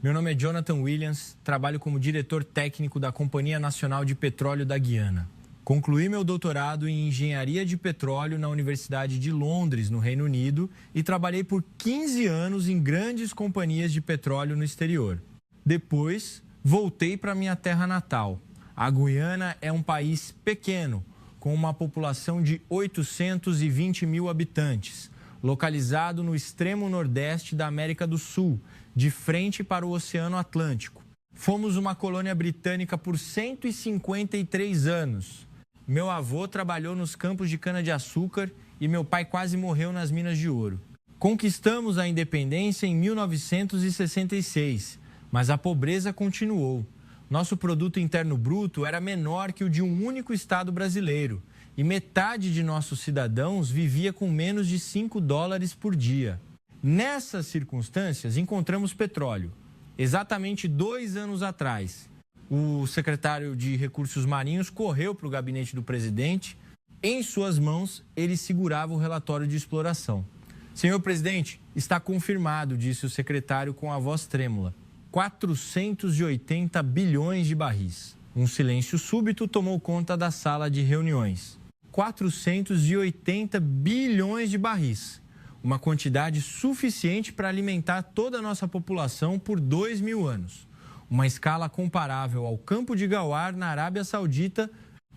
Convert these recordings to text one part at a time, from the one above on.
Meu nome é Jonathan Williams, trabalho como diretor técnico da Companhia Nacional de Petróleo da Guiana. Concluí meu doutorado em Engenharia de Petróleo na Universidade de Londres, no Reino Unido, e trabalhei por 15 anos em grandes companhias de petróleo no exterior. Depois, voltei para minha terra natal. A Guiana é um país pequeno, com uma população de 820 mil habitantes, localizado no extremo nordeste da América do Sul, de frente para o Oceano Atlântico. Fomos uma colônia britânica por 153 anos. Meu avô trabalhou nos campos de cana-de-açúcar e meu pai quase morreu nas minas de ouro. Conquistamos a independência em 1966, mas a pobreza continuou. Nosso produto interno bruto era menor que o de um único estado brasileiro e metade de nossos cidadãos vivia com menos de $5 por dia. Nessas circunstâncias, encontramos petróleo. Exatamente 2 anos atrás, o secretário de Recursos Marinhos correu para o gabinete do presidente. Em suas mãos, ele segurava o relatório de exploração. Senhor presidente, está confirmado, disse o secretário com a voz trêmula. 480 bilhões de barris. Um silêncio súbito tomou conta da sala de reuniões. 480 bilhões de barris. Uma quantidade suficiente para alimentar toda a nossa população por 2.000 anos. Uma escala comparável ao campo de Ghawar, na Arábia Saudita,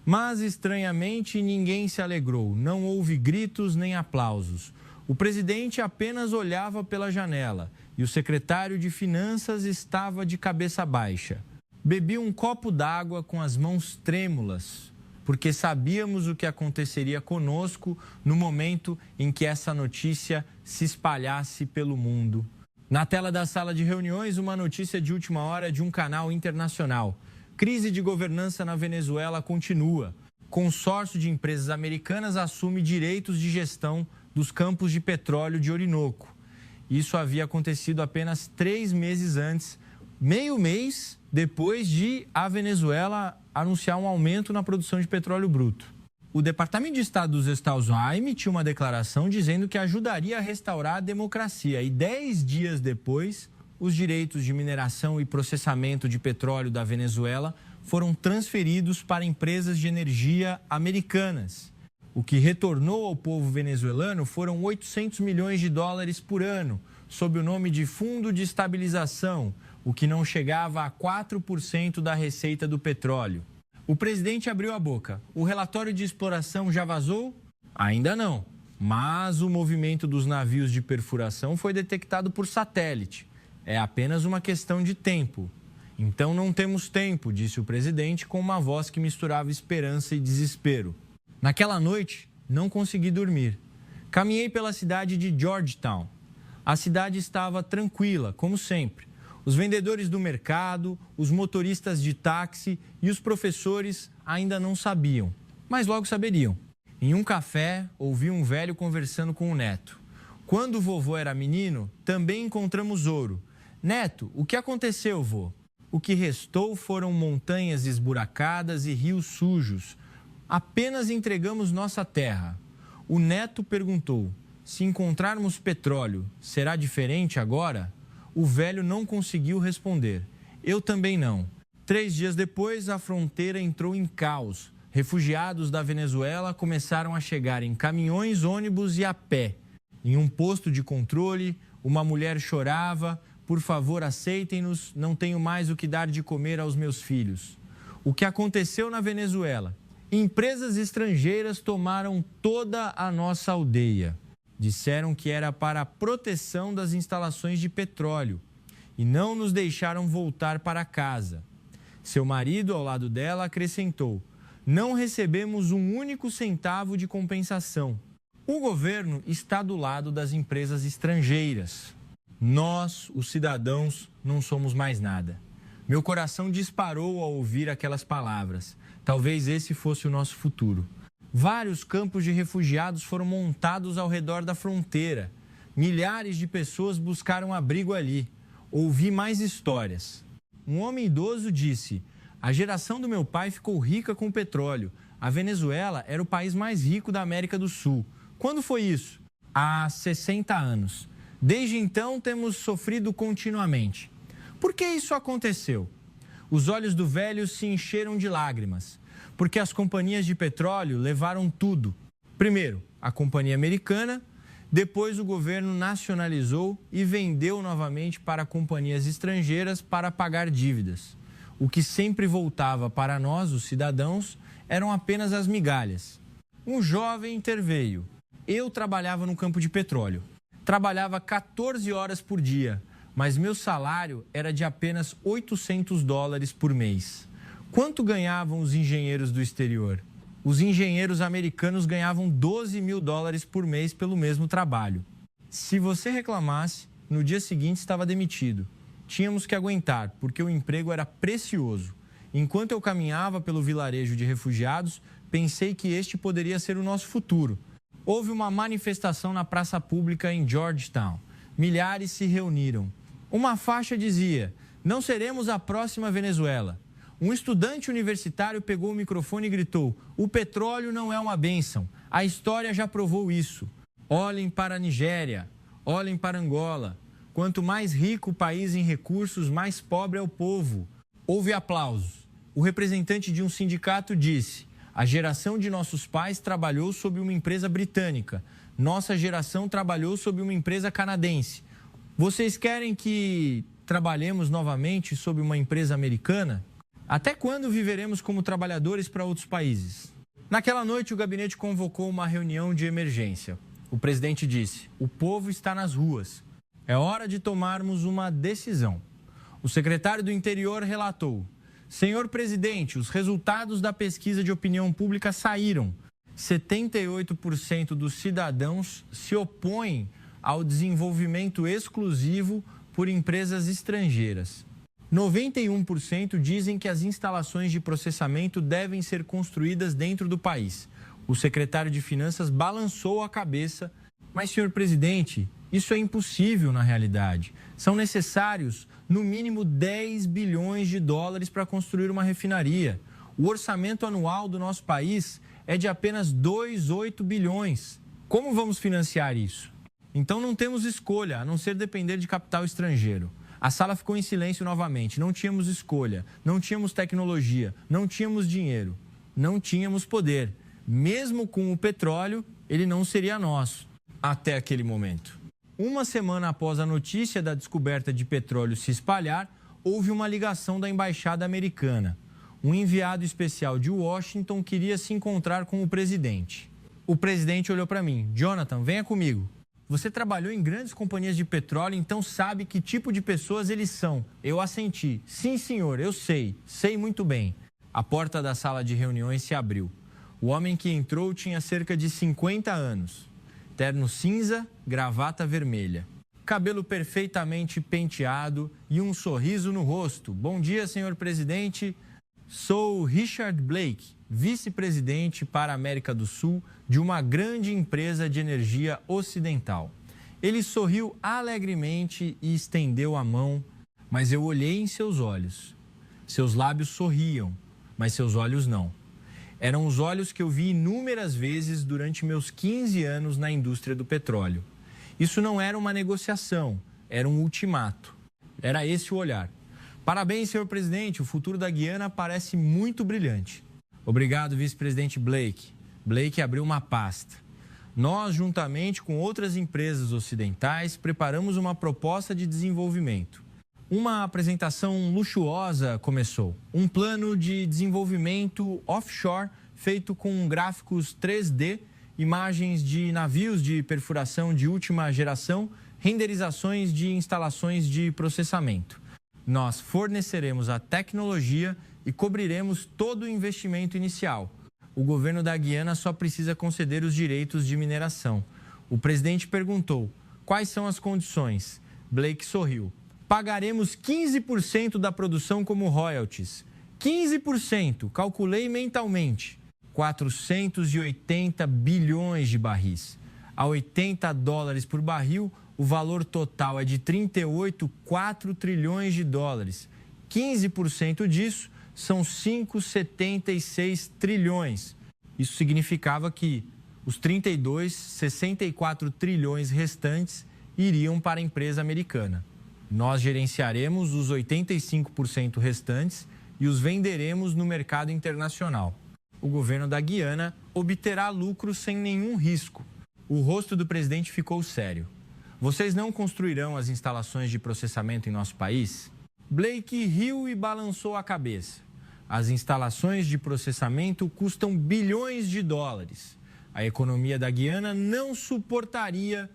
mas, estranhamente, ninguém se alegrou. Não houve gritos nem aplausos. O presidente apenas olhava pela janela e o secretário de Finanças estava de cabeça baixa. Bebi um copo d'água com as mãos trêmulas, porque sabíamos o que aconteceria conosco no momento em que essa notícia se espalhasse pelo mundo. Na tela da sala de reuniões, uma notícia de última hora de um canal internacional. Crise de governança na Venezuela continua. Consórcio de empresas americanas assume direitos de gestão dos campos de petróleo de Orinoco. Isso havia acontecido apenas 3 meses antes, meio mês depois de a Venezuela anunciar um aumento na produção de petróleo bruto. O Departamento de Estado dos Estados Unidos emitiu uma declaração dizendo que ajudaria a restaurar a democracia. E 10 dias depois, os direitos de mineração e processamento de petróleo da Venezuela foram transferidos para empresas de energia americanas. O que retornou ao povo venezuelano foram $800 milhões por ano, sob o nome de Fundo de Estabilização, o que não chegava a 4% da receita do petróleo. O presidente abriu a boca. O relatório de exploração já vazou? Ainda não. Mas o movimento dos navios de perfuração foi detectado por satélite. É apenas uma questão de tempo. Então não temos tempo, disse o presidente com uma voz que misturava esperança e desespero. Naquela noite, não consegui dormir. Caminhei pela cidade de Georgetown. A cidade estava tranquila, como sempre. Os vendedores do mercado, os motoristas de táxi e os professores ainda não sabiam, mas logo saberiam. Em um café, ouvi um velho conversando com o neto. Quando o vovô era menino, também encontramos ouro. Neto, o que aconteceu, vô? O que restou foram montanhas esburacadas e rios sujos. Apenas entregamos nossa terra. O neto perguntou, se encontrarmos petróleo, será diferente agora? O velho não conseguiu responder. Eu também não. 3 dias depois, a fronteira entrou em caos. Refugiados da Venezuela começaram a chegar em caminhões, ônibus e a pé. Em um posto de controle, uma mulher chorava, por favor, aceitem-nos, não tenho mais o que dar de comer aos meus filhos. O que aconteceu na Venezuela? Empresas estrangeiras tomaram toda a nossa aldeia. Disseram que era para a proteção das instalações de petróleo e não nos deixaram voltar para casa. Seu marido, ao lado dela, acrescentou, não recebemos um único centavo de compensação. O governo está do lado das empresas estrangeiras. Nós, os cidadãos, não somos mais nada. Meu coração disparou ao ouvir aquelas palavras. Talvez esse fosse o nosso futuro. Vários campos de refugiados foram montados ao redor da fronteira. Milhares de pessoas buscaram abrigo ali. Ouvi mais histórias. Um homem idoso disse, a geração do meu pai ficou rica com petróleo. A Venezuela era o país mais rico da América do Sul. Quando foi isso? Há 60 anos. Desde então, temos sofrido continuamente. Por que isso aconteceu? Os olhos do velho se encheram de lágrimas, porque as companhias de petróleo levaram tudo. Primeiro, a companhia americana, depois o governo nacionalizou e vendeu novamente para companhias estrangeiras para pagar dívidas. O que sempre voltava para nós, os cidadãos, eram apenas as migalhas. Um jovem interveio. Eu trabalhava no campo de petróleo. Trabalhava 14 horas por dia, mas meu salário era de apenas $800 por mês. Quanto ganhavam os engenheiros do exterior? Os engenheiros americanos ganhavam $12 mil por mês pelo mesmo trabalho. Se você reclamasse, no dia seguinte estava demitido. Tínhamos que aguentar, porque o emprego era precioso. Enquanto eu caminhava pelo vilarejo de refugiados, pensei que este poderia ser o nosso futuro. Houve uma manifestação na praça pública em Georgetown. Milhares se reuniram. Uma faixa dizia: "Não seremos a próxima Venezuela." Um estudante universitário pegou o microfone e gritou: "O petróleo não é uma bênção. A história já provou isso. Olhem para a Nigéria, olhem para Angola. Quanto mais rico o país em recursos, mais pobre é o povo." Houve aplausos. O representante de um sindicato disse: "A geração de nossos pais trabalhou sob uma empresa britânica. Nossa geração trabalhou sob uma empresa canadense. Vocês querem que trabalhemos novamente sob uma empresa americana? Até quando viveremos como trabalhadores para outros países?" Naquela noite, o gabinete convocou uma reunião de emergência. O presidente disse: "O povo está nas ruas. É hora de tomarmos uma decisão." O secretário do Interior relatou: "Senhor presidente, os resultados da pesquisa de opinião pública saíram. 78% dos cidadãos se opõem ao desenvolvimento exclusivo por empresas estrangeiras. 91% dizem que as instalações de processamento devem ser construídas dentro do país." O secretário de Finanças balançou a cabeça. "Mas, senhor presidente, isso é impossível na realidade. São necessários, no mínimo, $10 bilhões para construir uma refinaria. O orçamento anual do nosso país é de apenas 2,8 bilhões. Como vamos financiar isso? Então não temos escolha, a não ser depender de capital estrangeiro." A sala ficou em silêncio novamente. Não tínhamos escolha, não tínhamos tecnologia, não tínhamos dinheiro, não tínhamos poder. Mesmo com o petróleo, ele não seria nosso até aquele momento. Uma semana após a notícia da descoberta de petróleo se espalhar, houve uma ligação da embaixada americana. Um enviado especial de Washington queria se encontrar com o presidente. O presidente olhou para mim: "Jonathan, venha comigo. Você trabalhou em grandes companhias de petróleo, então sabe que tipo de pessoas eles são." Eu assenti. "Sim, senhor, eu sei muito bem." A porta da sala de reuniões se abriu. O homem que entrou tinha cerca de 50 anos. Terno cinza, gravata vermelha. Cabelo perfeitamente penteado e um sorriso no rosto. "Bom dia, senhor presidente. Sou Richard Blake, vice-presidente para a América do Sul de uma grande empresa de energia ocidental." Ele sorriu alegremente e estendeu a mão, mas eu olhei em seus olhos. Seus lábios sorriam, mas seus olhos não. Eram os olhos que eu vi inúmeras vezes durante meus 15 anos na indústria do petróleo. Isso não era uma negociação, era um ultimato. Era esse o olhar. "Parabéns, senhor presidente, o futuro da Guiana parece muito brilhante." "Obrigado, vice-presidente Blake." Blake abriu uma pasta. "Nós, juntamente com outras empresas ocidentais, preparamos uma proposta de desenvolvimento." Uma apresentação luxuosa começou. Um plano de desenvolvimento offshore feito com gráficos 3D, imagens de navios de perfuração de última geração, renderizações de instalações de processamento. Nós forneceremos a tecnologia e cobriremos todo o investimento inicial. O governo da Guiana só precisa conceder os direitos de mineração. O presidente perguntou: "Quais são as condições?" Blake sorriu. "Pagaremos 15% da produção como royalties." 15%, calculei mentalmente. 480 bilhões de barris. A $80 por barril, o valor total é de 38,4 trilhões de dólares. 15% disso são 5,76 trilhões. Isso significava que os 64 trilhões restantes iriam para a empresa americana. Nós gerenciaremos os 85% restantes e os venderemos no mercado internacional. O governo da Guiana obterá lucro sem nenhum risco. O rosto do presidente ficou sério. Vocês não construirão as instalações de processamento em nosso país? Blake riu e balançou a cabeça. As instalações de processamento custam bilhões de dólares. A economia da Guiana não suportaria.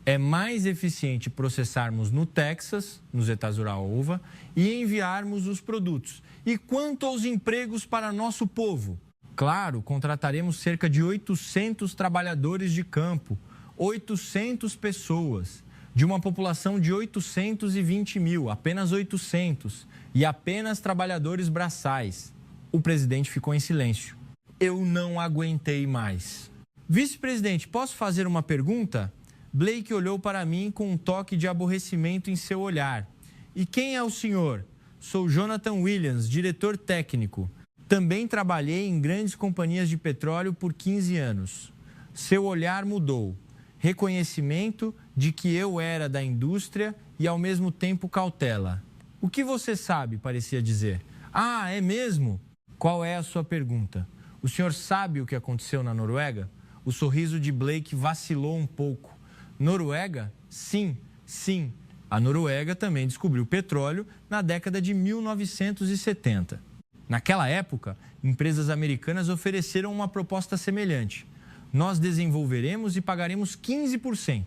É mais eficiente processarmos no Texas, no Zetazuraúva, e enviarmos os produtos. E quanto aos empregos para nosso povo? Claro, contrataremos cerca de 800 trabalhadores de campo, 800 pessoas, de uma população de 820 mil, apenas 800, e apenas trabalhadores braçais. O presidente ficou em silêncio. Eu não aguentei mais. Vice-presidente, posso fazer uma pergunta? Blake olhou para mim com um toque de aborrecimento em seu olhar. E quem é o senhor? Sou Jonathan Williams, diretor técnico. Também trabalhei em grandes companhias de petróleo por 15 anos. Seu olhar mudou. Reconhecimento de que eu era da indústria e, ao mesmo tempo, cautela. O que você sabe, parecia dizer. Ah, é mesmo? Qual é a sua pergunta? O senhor sabe o que aconteceu na Noruega? O sorriso de Blake vacilou um pouco. Noruega? Sim, sim. A Noruega também descobriu petróleo na década de 1970. Naquela época, empresas americanas ofereceram uma proposta semelhante. Nós desenvolveremos e pagaremos 15%.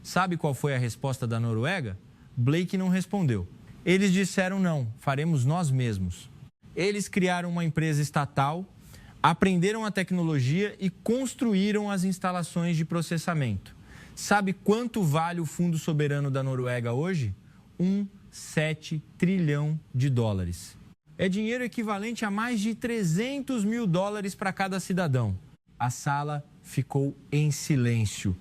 Sabe qual foi a resposta da Noruega? Blake não respondeu. Eles disseram não, faremos nós mesmos. Eles criaram uma empresa estatal, aprenderam a tecnologia e construíram as instalações de processamento. Sabe quanto vale o Fundo Soberano da Noruega hoje? 1,7 trilhão de dólares. É dinheiro equivalente a mais de 300 mil dólares para cada cidadão. A sala ficou em silêncio.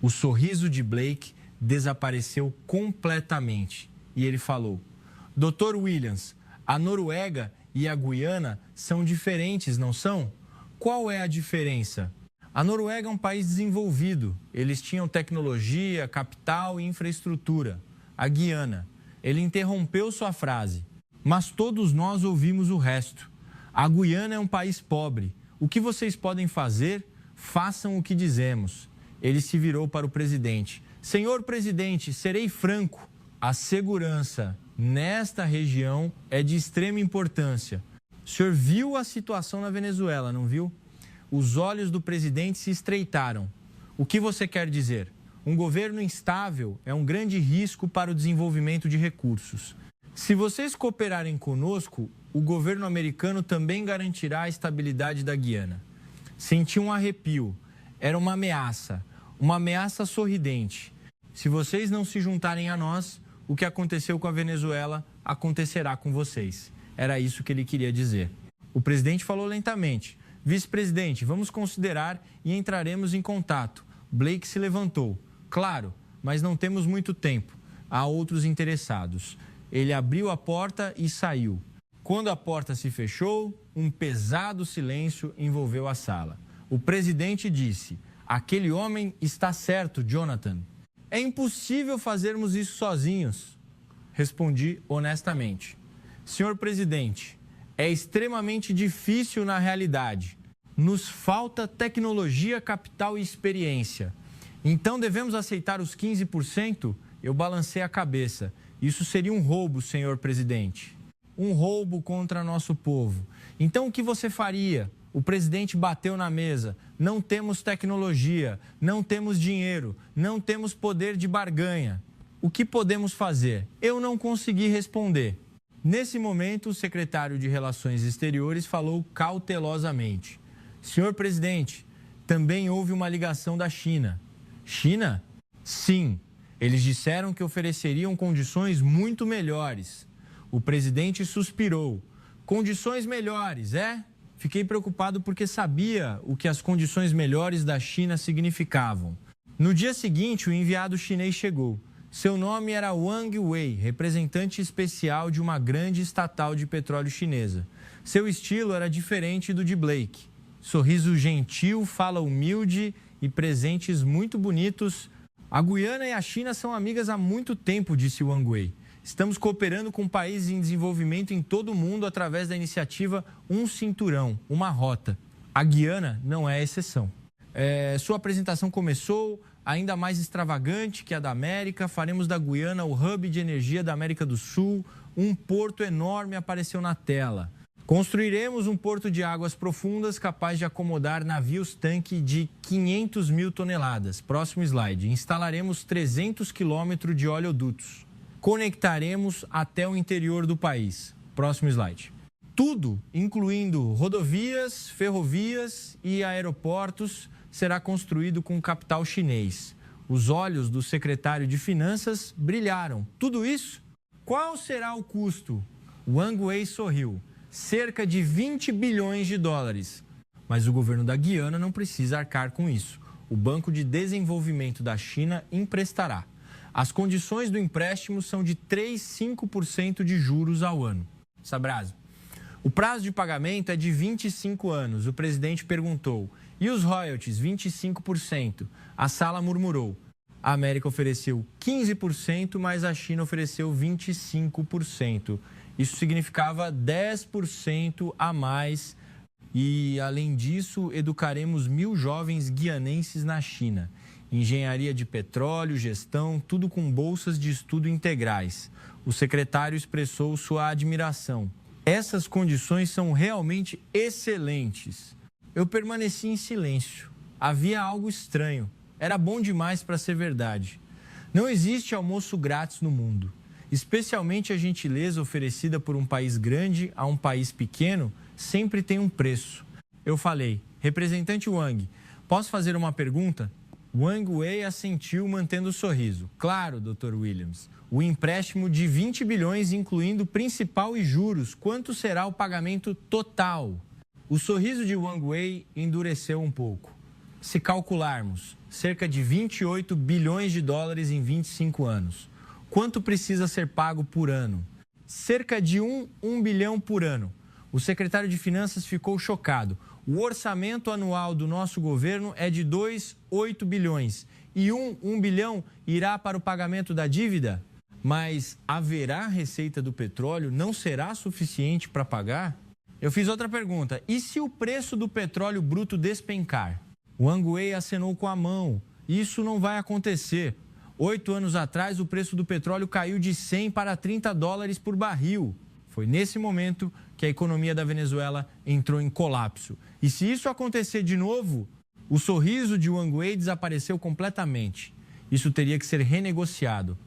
O sorriso de Blake desapareceu completamente e ele falou: Dr. Williams, a Noruega e a Guiana são diferentes, não são? Qual é a diferença? A Noruega é um país desenvolvido. Eles tinham tecnologia, capital e infraestrutura. A Guiana. Ele interrompeu sua frase. Mas todos nós ouvimos o resto. A Guiana é um país pobre. O que vocês podem fazer? Façam o que dizemos. Ele se virou para o presidente. Senhor presidente, serei franco. A segurança nesta região é de extrema importância. O senhor viu a situação na Venezuela, não viu? Os olhos do presidente se estreitaram. O que você quer dizer? Um governo instável é um grande risco para o desenvolvimento de recursos. Se vocês cooperarem conosco, o governo americano também garantirá a estabilidade da Guiana. Senti um arrepio. Era uma ameaça sorridente. Se vocês não se juntarem a nós, o que aconteceu com a Venezuela acontecerá com vocês. Era isso que ele queria dizer. O presidente falou lentamente. Vice-presidente, vamos considerar e entraremos em contato. Blake se levantou. Claro, mas não temos muito tempo. Há outros interessados. Ele abriu a porta e saiu. Quando a porta se fechou, um pesado silêncio envolveu a sala. O presidente disse: aquele homem está certo, Jonathan. É impossível fazermos isso sozinhos. Respondi honestamente. Senhor presidente, é extremamente difícil na realidade. Nos falta tecnologia, capital e experiência. Então devemos aceitar os 15%? Eu balancei a cabeça. Isso seria um roubo, senhor presidente. Um roubo contra nosso povo. Então o que você faria? O presidente bateu na mesa. Não temos tecnologia, não temos dinheiro, não temos poder de barganha. O que podemos fazer? Eu não consegui responder. Nesse momento, o secretário de Relações Exteriores falou cautelosamente. Senhor presidente, também houve uma ligação da China. China? Sim. Eles disseram que ofereceriam condições muito melhores. O presidente suspirou. Condições melhores, é? Fiquei preocupado porque sabia o que as condições melhores da China significavam. No dia seguinte, o enviado chinês chegou. Seu nome era Wang Wei, representante especial de uma grande estatal de petróleo chinesa. Seu estilo era diferente do de Blake. Sorriso gentil, fala humilde e presentes muito bonitos. A Guiana e a China são amigas há muito tempo, disse Wang Wei. Estamos cooperando com países em desenvolvimento em todo o mundo através da iniciativa Um Cinturão, uma rota. A Guiana não é exceção. Sua apresentação começou ainda mais extravagante que a da América. Faremos da Guiana o hub de energia da América do Sul. Um porto enorme apareceu na tela. Construiremos um porto de águas profundas capaz de acomodar navios-tanque de 500 mil toneladas. Próximo slide. Instalaremos 300 quilômetros de oleodutos. Conectaremos até o interior do país. Próximo slide. Tudo, incluindo rodovias, ferrovias e aeroportos, será construído com capital chinês. Os olhos do secretário de Finanças brilharam. Tudo isso? Qual será o custo? Wang Wei sorriu. Cerca de 20 bilhões de dólares. Mas o governo da Guiana não precisa arcar com isso. O Banco de Desenvolvimento da China emprestará. As condições do empréstimo são de 3,5% de juros ao ano. Sabrazio. O prazo de pagamento é de 25 anos. O presidente perguntou. E os royalties, 25%? A sala murmurou. A América ofereceu 15%, mas a China ofereceu 25%. Isso significava 10% a mais. E, além disso, educaremos 1.000 jovens guianenses na China. Engenharia de petróleo, gestão, tudo com bolsas de estudo integrais. O secretário expressou sua admiração. Essas condições são realmente excelentes. Eu permaneci em silêncio. Havia algo estranho. Era bom demais para ser verdade. Não existe almoço grátis no mundo. Especialmente a gentileza oferecida por um país grande a um país pequeno sempre tem um preço. Eu falei, representante Wang, posso fazer uma pergunta? Wang Wei assentiu mantendo o sorriso. Claro, Dr. Williams. O empréstimo de 20 bilhões, incluindo principal e juros, quanto será o pagamento total? O sorriso de Wang Wei endureceu um pouco. Se calcularmos cerca de 28 bilhões de dólares em 25 anos, quanto precisa ser pago por ano? Cerca de 1 bilhão por ano. O secretário de Finanças ficou chocado. O orçamento anual do nosso governo é de 2,8 bilhões. E 1 bilhão irá para o pagamento da dívida? Mas haverá receita do petróleo? Não será suficiente para pagar? Eu fiz outra pergunta. E se o preço do petróleo bruto despencar? Wang Wei acenou com a mão. Isso não vai acontecer. 8 anos atrás, o preço do petróleo caiu de 100 para 30 dólares por barril. Foi nesse momento que a economia da Venezuela entrou em colapso. E se isso acontecer de novo, o sorriso de Wang Wei desapareceu completamente. Isso teria que ser renegociado.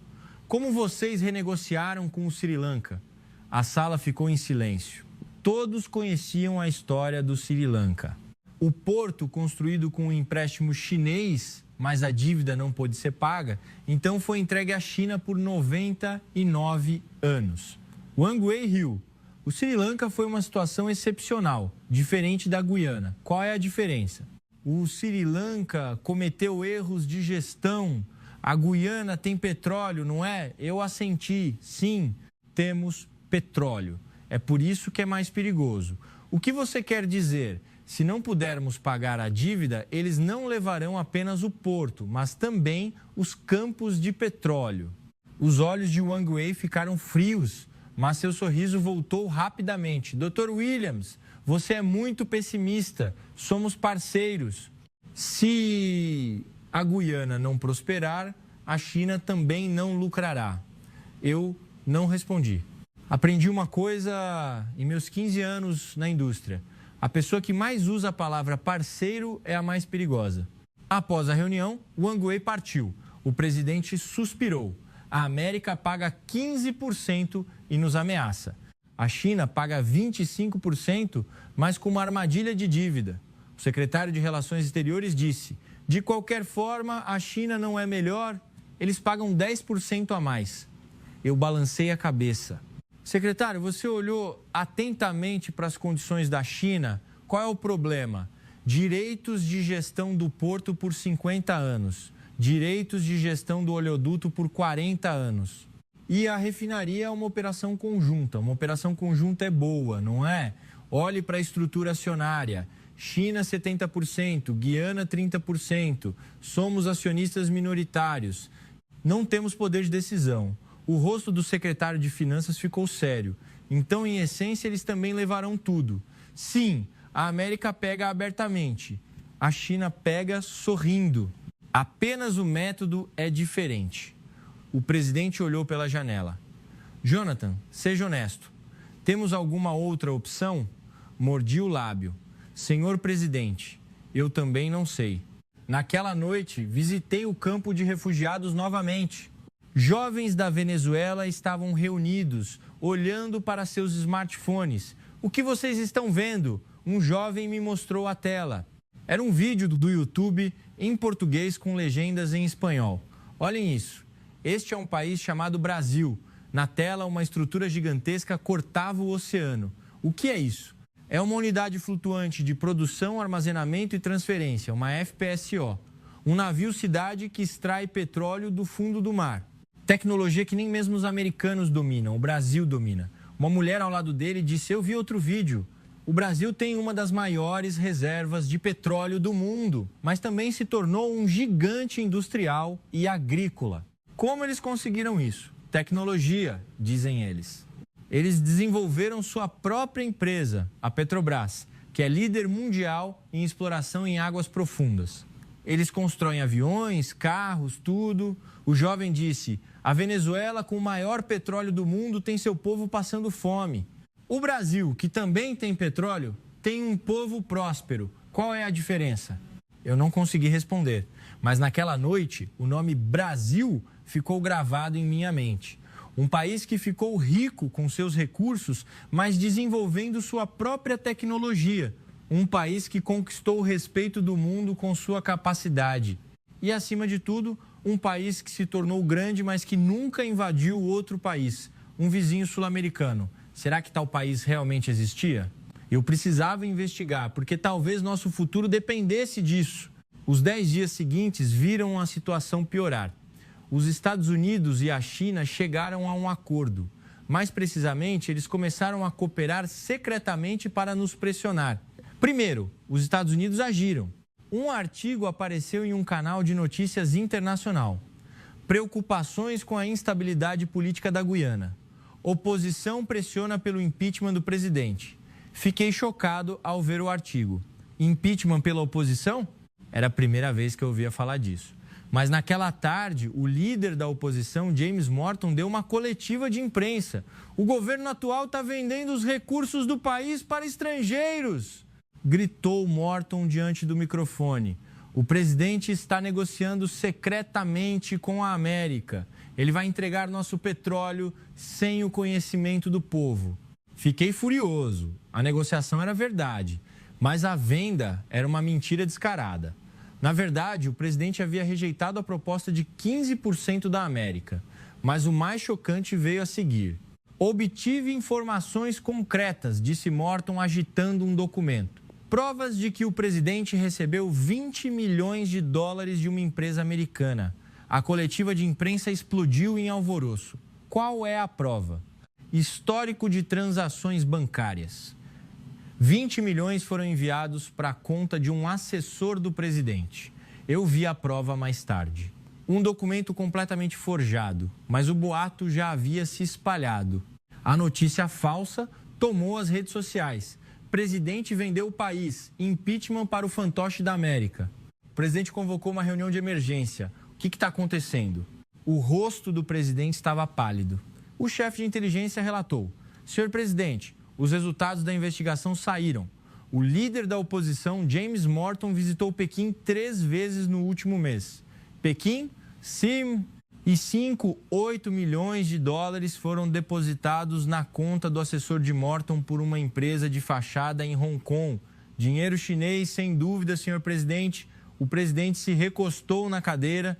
Como vocês renegociaram com o Sri Lanka? A sala ficou em silêncio. Todos conheciam a história do Sri Lanka. O porto, construído com um empréstimo chinês, mas a dívida não pôde ser paga, então foi entregue à China por 99 anos. Wang Wei riu. O Sri Lanka foi uma situação excepcional, diferente da Guiana. Qual é a diferença? O Sri Lanka cometeu erros de gestão. A Guiana tem petróleo, não é? Eu assenti. Sim, temos petróleo. É por isso que é mais perigoso. O que você quer dizer? Se não pudermos pagar a dívida, eles não levarão apenas o porto, mas também os campos de petróleo. Os olhos de Wang Wei ficaram frios, mas seu sorriso voltou rapidamente. Dr. Williams, você é muito pessimista. Somos parceiros. Se a Guiana não prosperar, a China também não lucrará. Eu não respondi. Aprendi uma coisa em meus 15 anos na indústria. A pessoa que mais usa a palavra parceiro é a mais perigosa. Após a reunião, Wang Wei partiu. O presidente suspirou. A América paga 15% e nos ameaça. A China paga 25%, mas com uma armadilha de dívida. O secretário de Relações Exteriores disse, de qualquer forma, a China não é melhor, eles pagam 10% a mais. Eu balancei a cabeça. Secretário, você olhou atentamente para as condições da China? Qual é o problema? Direitos de gestão do porto por 50 anos. Direitos de gestão do oleoduto por 40 anos. E a refinaria é uma operação conjunta. Uma operação conjunta é boa, não é? Olhe para a estrutura acionária. China 70%, Guiana 30%, somos acionistas minoritários. Não temos poder de decisão. O rosto do secretário de Finanças ficou sério. Então, em essência, eles também levarão tudo. Sim, a América pega abertamente. A China pega sorrindo. Apenas o método é diferente. O presidente olhou pela janela. Jonathan, seja honesto. Temos alguma outra opção? Mordi o lábio. Senhor presidente, eu também não sei. Naquela noite, visitei o campo de refugiados novamente. Jovens da Venezuela estavam reunidos, olhando para seus smartphones. O que vocês estão vendo? Um jovem me mostrou a tela. Era um vídeo do YouTube em português com legendas em espanhol. Olhem isso. Este é um país chamado Brasil. Na tela, uma estrutura gigantesca cortava o oceano. O que é isso? É uma unidade flutuante de produção, armazenamento e transferência, uma FPSO. Um navio-cidade que extrai petróleo do fundo do mar. Tecnologia que nem mesmo os americanos dominam, o Brasil domina. Uma mulher ao lado dele disse, eu vi outro vídeo. O Brasil tem uma das maiores reservas de petróleo do mundo, mas também se tornou um gigante industrial e agrícola. Como eles conseguiram isso? Tecnologia, dizem eles. Eles desenvolveram sua própria empresa, a Petrobras, que é líder mundial em exploração em águas profundas. Eles constroem aviões, carros, tudo. O jovem disse, a Venezuela, com o maior petróleo do mundo, tem seu povo passando fome. O Brasil, que também tem petróleo, tem um povo próspero. Qual é a diferença? Eu não consegui responder, mas naquela noite o nome Brasil ficou gravado em minha mente. Um país que ficou rico com seus recursos, mas desenvolvendo sua própria tecnologia. Um país que conquistou o respeito do mundo com sua capacidade. E, acima de tudo, um país que se tornou grande, mas que nunca invadiu outro país. Um vizinho sul-americano. Será que tal país realmente existia? Eu precisava investigar, porque talvez nosso futuro dependesse disso. Os 10 dias seguintes viram a situação piorar. Os Estados Unidos e a China chegaram a um acordo. Mais precisamente, eles começaram a cooperar secretamente para nos pressionar. Primeiro, os Estados Unidos agiram. Um artigo apareceu em um canal de notícias internacional. Preocupações com a instabilidade política da Guiana. Oposição pressiona pelo impeachment do presidente. Fiquei chocado ao ver o artigo. Impeachment pela oposição? Era a primeira vez que eu ouvia falar disso. Mas naquela tarde, o líder da oposição, James Morton, deu uma coletiva de imprensa. O governo atual está vendendo os recursos do país para estrangeiros, gritou Morton diante do microfone. O presidente está negociando secretamente com a América. Ele vai entregar nosso petróleo sem o conhecimento do povo. Fiquei furioso. A negociação era verdade, mas a venda era uma mentira descarada. Na verdade, o presidente havia rejeitado a proposta de 15% da América. Mas o mais chocante veio a seguir. Obtive informações concretas, disse Morton agitando um documento. Provas de que o presidente recebeu 20 milhões de dólares de uma empresa americana. A coletiva de imprensa explodiu em alvoroço. Qual é a prova? Histórico de transações bancárias. 20 milhões foram enviados para a conta de um assessor do presidente. Eu vi a prova mais tarde. Um documento completamente forjado, mas o boato já havia se espalhado. A notícia falsa tomou as redes sociais. Presidente vendeu o país. Impeachment para o fantoche da América. O presidente convocou uma reunião de emergência. O que está acontecendo? O rosto do presidente estava pálido. O chefe de inteligência relatou. Senhor presidente, os resultados da investigação saíram. O líder da oposição, James Morton, visitou Pequim 3 vezes no último mês. Pequim, sim, e 8 milhões de dólares foram depositados na conta do assessor de Morton por uma empresa de fachada em Hong Kong. Dinheiro chinês, sem dúvida, senhor presidente. O presidente se recostou na cadeira.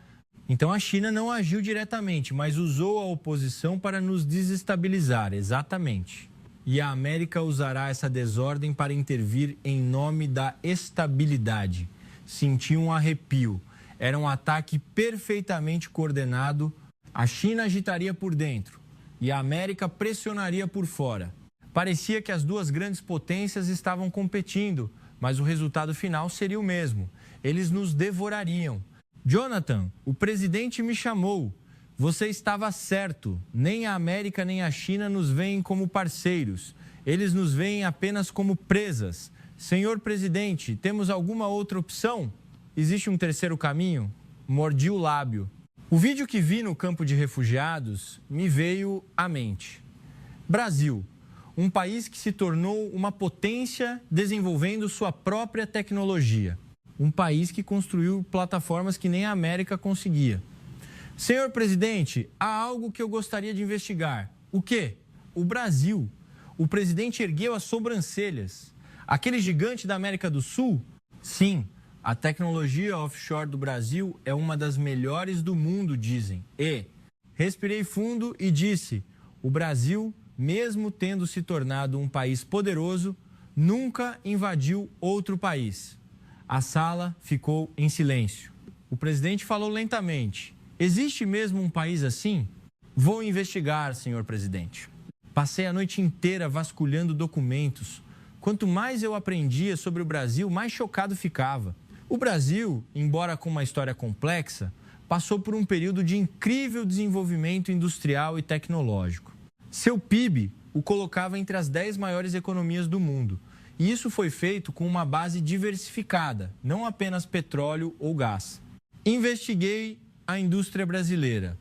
Então a China não agiu diretamente, mas usou a oposição para nos desestabilizar, exatamente. E a América usará essa desordem para intervir em nome da estabilidade. Senti um arrepio. Era um ataque perfeitamente coordenado. A China agitaria por dentro e a América pressionaria por fora. Parecia que as duas grandes potências estavam competindo, mas o resultado final seria o mesmo. Eles nos devorariam. Jonathan, o presidente me chamou. Você estava certo. Nem a América nem a China nos veem como parceiros. Eles nos veem apenas como presas. Senhor presidente, temos alguma outra opção? Existe um terceiro caminho? Mordi o lábio. O vídeo que vi no campo de refugiados me veio à mente. Brasil, um país que se tornou uma potência desenvolvendo sua própria tecnologia. Um país que construiu plataformas que nem a América conseguia. Senhor presidente, há algo que eu gostaria de investigar. O quê? O Brasil. O presidente ergueu as sobrancelhas. Aquele gigante da América do Sul? Sim, a tecnologia offshore do Brasil é uma das melhores do mundo, dizem. E respirei fundo e disse, o Brasil, mesmo tendo se tornado um país poderoso, nunca invadiu outro país. A sala ficou em silêncio. O presidente falou lentamente. Existe mesmo um país assim? Vou investigar, senhor presidente. Passei a noite inteira vasculhando documentos. Quanto mais eu aprendia sobre o Brasil, mais chocado ficava. O Brasil, embora com uma história complexa, passou por um período de incrível desenvolvimento industrial e tecnológico. Seu PIB o colocava entre as 10 maiores economias do mundo. E isso foi feito com uma base diversificada, não apenas petróleo ou gás. Investiguei a indústria brasileira.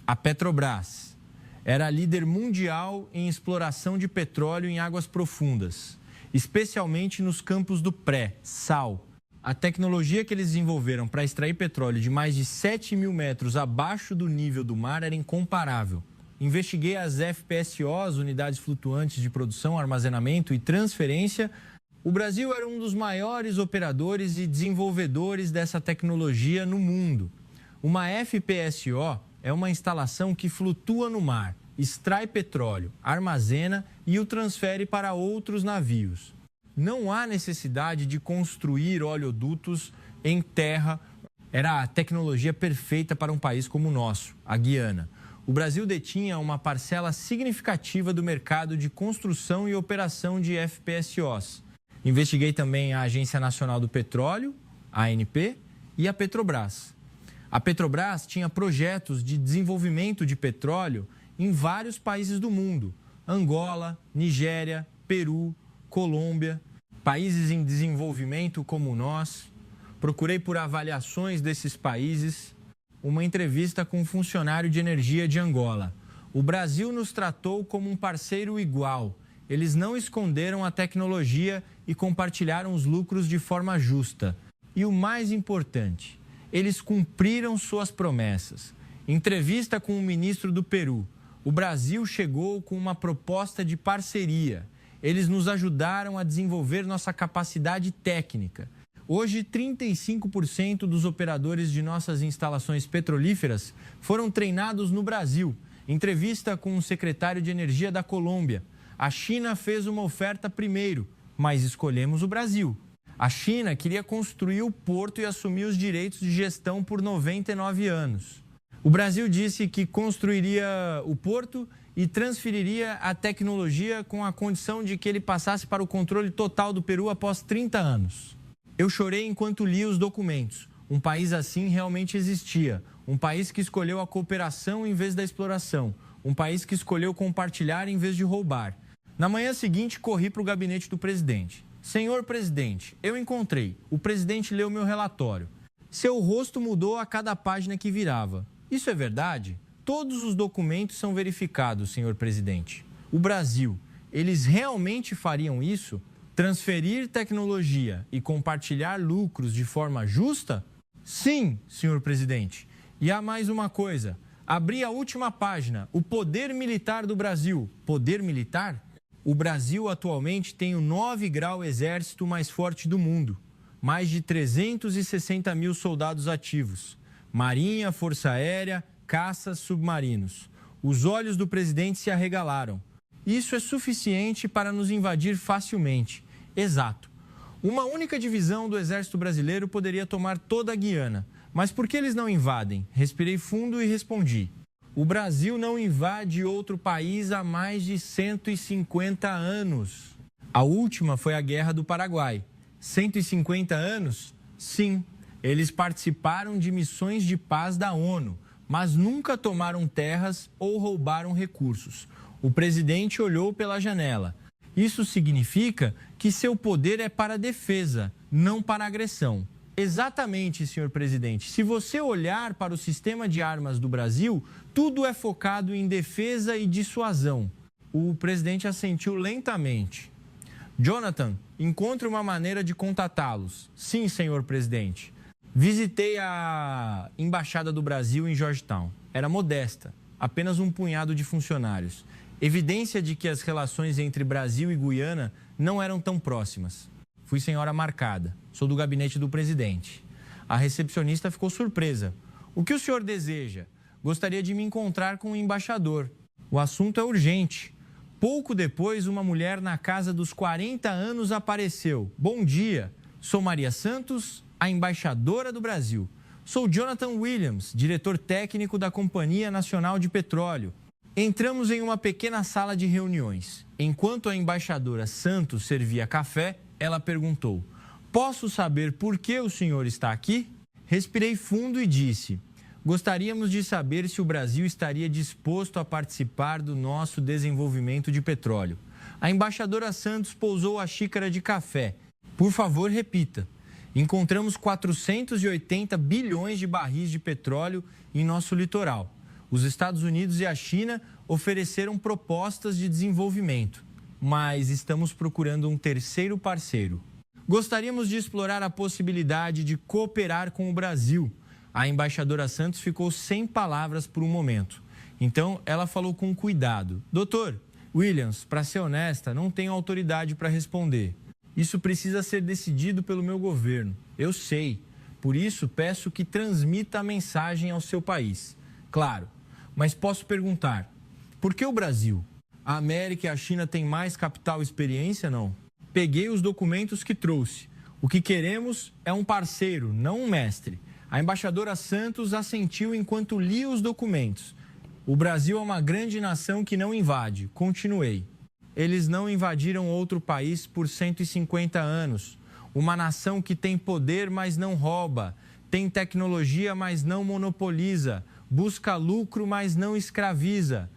A Petrobras era líder mundial em exploração de petróleo em águas profundas, especialmente nos campos do pré-sal. A tecnologia que eles desenvolveram para extrair petróleo de mais de 7 mil metros abaixo do nível do mar era incomparável. Investiguei as FPSOs, unidades flutuantes de produção, armazenamento e transferência. O Brasil era um dos maiores operadores e desenvolvedores dessa tecnologia no mundo. Uma FPSO é uma instalação que flutua no mar, extrai petróleo, armazena e o transfere para outros navios. Não há necessidade de construir oleodutos em terra. Era a tecnologia perfeita para um país como o nosso, a Guiana. O Brasil detinha uma parcela significativa do mercado de construção e operação de FPSOs. Investiguei também a Agência Nacional do Petróleo, a ANP, e a Petrobras. A Petrobras tinha projetos de desenvolvimento de petróleo em vários países do mundo. Angola, Nigéria, Peru, Colômbia, países em desenvolvimento como nós. Procurei por avaliações desses países. Uma entrevista com um funcionário de energia de Angola. O Brasil nos tratou como um parceiro igual. Eles não esconderam a tecnologia e compartilharam os lucros de forma justa. E o mais importante, eles cumpriram suas promessas. Entrevista com o ministro do Peru. O Brasil chegou com uma proposta de parceria. Eles nos ajudaram a desenvolver nossa capacidade técnica. Hoje, 35% dos operadores de nossas instalações petrolíferas foram treinados no Brasil. Entrevista com o secretário de Energia da Colômbia. A China fez uma oferta primeiro, mas escolhemos o Brasil. A China queria construir o porto e assumir os direitos de gestão por 99 anos. O Brasil disse que construiria o porto e transferiria a tecnologia com a condição de que ele passasse para o controle total do Peru após 30 anos. Eu chorei enquanto li os documentos. Um país assim realmente existia. Um país que escolheu a cooperação em vez da exploração. Um país que escolheu compartilhar em vez de roubar. Na manhã seguinte, corri para o gabinete do presidente. Senhor presidente, eu encontrei. O presidente leu meu relatório. Seu rosto mudou a cada página que virava. Isso é verdade? Todos os documentos são verificados, senhor presidente. O Brasil, eles realmente fariam isso? Transferir tecnologia e compartilhar lucros de forma justa? Sim, senhor presidente. E há mais uma coisa. Abri a última página. O poder militar do Brasil. Poder militar? O Brasil atualmente tem o 9 grau exército mais forte do mundo. Mais de 360 mil soldados ativos. Marinha, Força Aérea, caças, submarinos. Os olhos do presidente se arregalaram. Isso é suficiente para nos invadir facilmente. Exato. Uma única divisão do Exército Brasileiro poderia tomar toda a Guiana. Mas por que eles não invadem? Respirei fundo e respondi. O Brasil não invade outro país há mais de 150 anos. A última foi a Guerra do Paraguai. 150 anos? Sim, eles participaram de missões de paz da ONU, mas nunca tomaram terras ou roubaram recursos. O presidente olhou pela janela. Isso significa que seu poder é para a defesa, não para a agressão. Exatamente, senhor presidente. Se você olhar para o sistema de armas do Brasil, tudo é focado em defesa e dissuasão. O presidente assentiu lentamente. Jonathan, encontre uma maneira de contatá-los. Sim, senhor presidente. Visitei a Embaixada do Brasil em Georgetown. Era modesta, apenas um punhado de funcionários. Evidência de que as relações entre Brasil e Guiana não eram tão próximas. Fui sem hora marcada. Sou do gabinete do presidente. A recepcionista ficou surpresa. O que o senhor deseja? Gostaria de me encontrar com o embaixador. O assunto é urgente. Pouco depois, uma mulher na casa dos 40 anos apareceu. Bom dia, sou Maria Santos, a embaixadora do Brasil. Sou Jonathan Williams, diretor técnico da Companhia Nacional de Petróleo. Entramos em uma pequena sala de reuniões. Enquanto a embaixadora Santos servia café, ela perguntou: posso saber por que o senhor está aqui? Respirei fundo e disse: gostaríamos de saber se o Brasil estaria disposto a participar do nosso desenvolvimento de petróleo. A embaixadora Santos pousou a xícara de café. Por favor, repita. Encontramos 480 bilhões de barris de petróleo em nosso litoral. Os Estados Unidos e a China ofereceram propostas de desenvolvimento, mas estamos procurando um terceiro parceiro. Gostaríamos de explorar a possibilidade de cooperar com o Brasil. A embaixadora Santos ficou sem palavras por um momento. Então, ela falou com cuidado. Doutor Williams, para ser honesta, não tenho autoridade para responder. Isso precisa ser decidido pelo meu governo. Eu sei. Por isso, peço que transmita a mensagem ao seu país. Claro, mas posso perguntar, por que o Brasil? A América e a China têm mais capital e experiência, não? Peguei os documentos que trouxe. O que queremos é um parceiro, não um mestre. A embaixadora Santos assentiu enquanto lia os documentos. O Brasil é uma grande nação que não invade. Continuei. Eles não invadiram outro país por 150 anos. Uma nação que tem poder, mas não rouba. Tem tecnologia, mas não monopoliza. Busca lucro, mas não escraviza.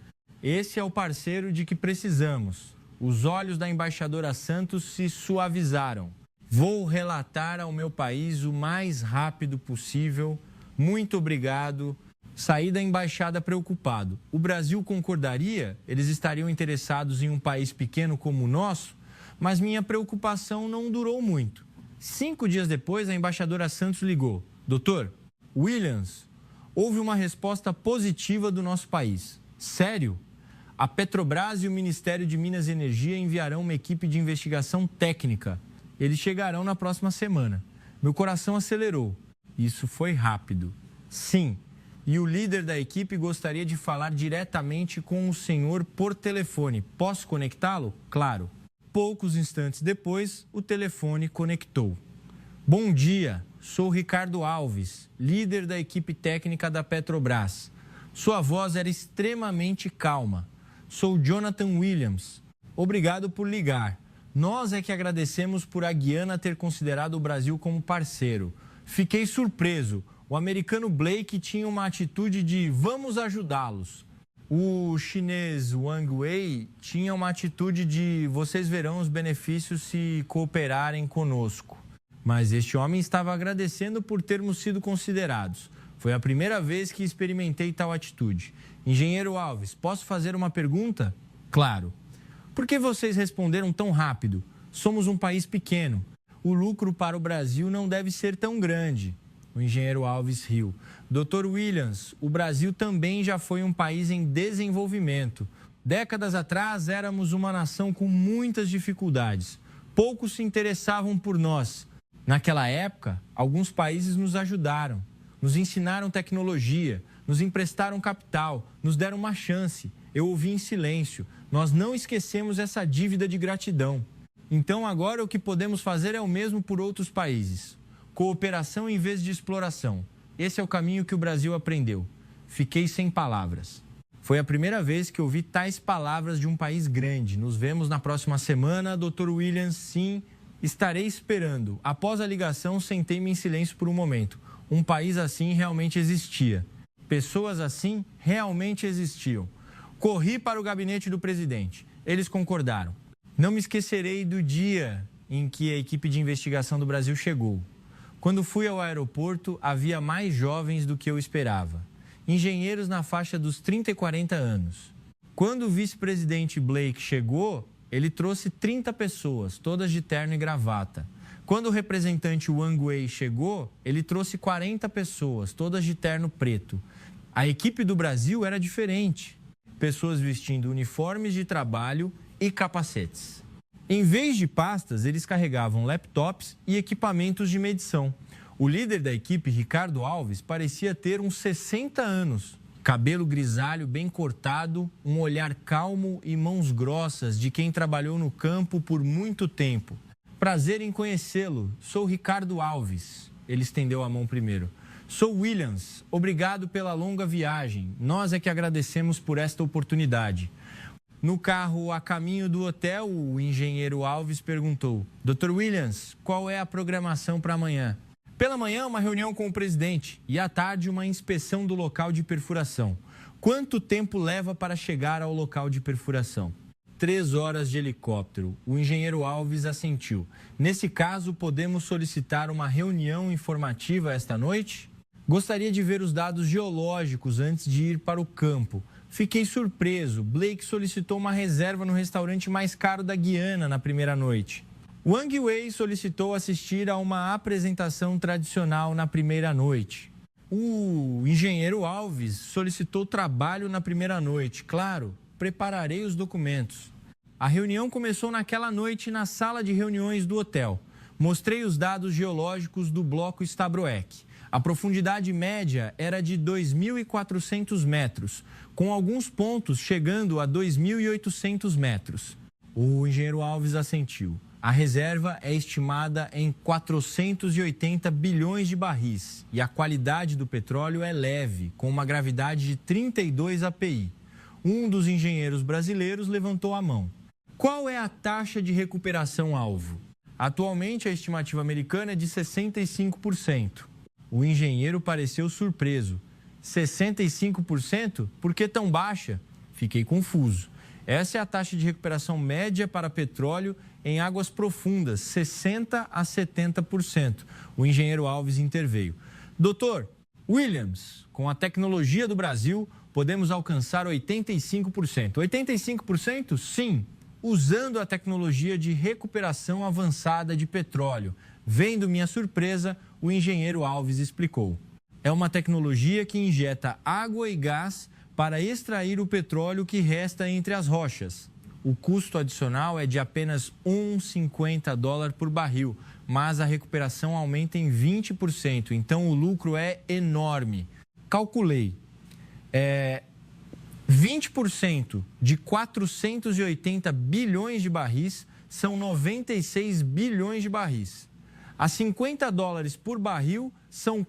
Esse é o parceiro de que precisamos. Os olhos da embaixadora Santos se suavizaram. Vou relatar ao meu país o mais rápido possível. Muito obrigado. Saí da embaixada preocupado. O Brasil concordaria? Eles estariam interessados em um país pequeno como o nosso? Mas minha preocupação não durou muito. 5 dias depois, a embaixadora Santos ligou. Doutor Williams, houve uma resposta positiva do nosso país. Sério? A Petrobras e o Ministério de Minas e Energia enviarão uma equipe de investigação técnica. Eles chegarão na próxima semana. Meu coração acelerou. Isso foi rápido. Sim. E o líder da equipe gostaria de falar diretamente com o senhor por telefone. Posso conectá-lo? Claro. Poucos instantes depois, o telefone conectou. Bom dia, sou Ricardo Alves, líder da equipe técnica da Petrobras. Sua voz era extremamente calma. Sou Jonathan Williams. Obrigado por ligar. Nós é que agradecemos por a Guiana ter considerado o Brasil como parceiro. Fiquei surpreso. O americano Blake tinha uma atitude de vamos ajudá-los. O chinês Wang Wei tinha uma atitude de vocês verão os benefícios se cooperarem conosco. Mas este homem estava agradecendo por termos sido considerados. Foi a primeira vez que experimentei tal atitude. Engenheiro Alves, posso fazer uma pergunta? Claro. Por que vocês responderam tão rápido? Somos um país pequeno. O lucro para o Brasil não deve ser tão grande. O engenheiro Alves riu. Dr. Williams, o Brasil também já foi um país em desenvolvimento. Décadas atrás, éramos uma nação com muitas dificuldades. Poucos se interessavam por nós. Naquela época, alguns países nos ajudaram, nos ensinaram tecnologia, nos emprestaram capital, nos deram uma chance. Eu ouvi em silêncio. Nós não esquecemos essa dívida de gratidão. Então, agora o que podemos fazer é o mesmo por outros países. Cooperação em vez de exploração. Esse é o caminho que o Brasil aprendeu. Fiquei sem palavras. Foi a primeira vez que ouvi tais palavras de um país grande. Nos vemos na próxima semana, Dr. Williams. Sim, Estarei esperando. Após a ligação, sentei-me em silêncio por um momento. Um país assim realmente existia. Pessoas assim realmente existiam. Corri para o gabinete do presidente. Eles concordaram. Não me esquecerei do dia em que a equipe de investigação do Brasil chegou. Quando fui ao aeroporto, havia mais jovens do que eu esperava. Engenheiros na faixa dos 30 e 40 anos. Quando o vice-presidente Blake chegou, ele trouxe 30 pessoas, todas de terno e gravata. Quando o representante Wang Wei chegou, ele trouxe 40 pessoas, todas de terno preto. A equipe do Brasil era diferente. Pessoas vestindo uniformes de trabalho e capacetes. Em vez de pastas, eles carregavam laptops e equipamentos de medição. O líder da equipe, Ricardo Alves, parecia ter uns 60 anos. Cabelo grisalho bem cortado, um olhar calmo e mãos grossas de quem trabalhou no campo por muito tempo. Prazer em conhecê-lo. Sou Ricardo Alves. Ele estendeu a mão primeiro. Sou Williams. Obrigado pela longa viagem. Nós é que agradecemos por esta oportunidade. No carro a caminho do hotel, o engenheiro Alves perguntou: Dr. Williams, qual é a programação para amanhã? Pela manhã, uma reunião com o presidente e à tarde, uma inspeção do local de perfuração. Quanto tempo leva para chegar ao local de perfuração? 3 horas de helicóptero. O engenheiro Alves assentiu. Nesse caso, podemos solicitar uma reunião informativa esta noite? Gostaria de ver os dados geológicos antes de ir para o campo. Fiquei surpreso. Blake solicitou uma reserva no restaurante mais caro da Guiana na primeira noite. Wang Wei solicitou assistir a uma apresentação tradicional na primeira noite. O engenheiro Alves solicitou trabalho na primeira noite. Claro, prepararei os documentos. A reunião começou naquela noite na sala de reuniões do hotel. Mostrei os dados geológicos do bloco Stabroek. A profundidade média era de 2.400 metros, com alguns pontos chegando a 2.800 metros. O engenheiro Alves assentiu. A reserva é estimada em 480 bilhões de barris e a qualidade do petróleo é leve, com uma gravidade de 32 API. Um dos engenheiros brasileiros levantou a mão. Qual é a taxa de recuperação-alvo? Atualmente, a estimativa americana é de 65%. O engenheiro pareceu surpreso. 65%? Por que tão baixa? Fiquei confuso. Essa é a taxa de recuperação média para petróleo em águas profundas, 60% a 70%. O engenheiro Alves interveio. Doutor Williams, com a tecnologia do Brasil, podemos alcançar 85%. 85%? Sim, usando a tecnologia de recuperação avançada de petróleo. Vendo minha surpresa, o engenheiro Alves explicou. É uma tecnologia que injeta água e gás para extrair o petróleo que resta entre as rochas. O custo adicional é de apenas $1,50 por barril, mas a recuperação aumenta em 20%, então o lucro é enorme. Calculei, 20% de 480 bilhões de barris são 96 bilhões de barris. A $50 por barril são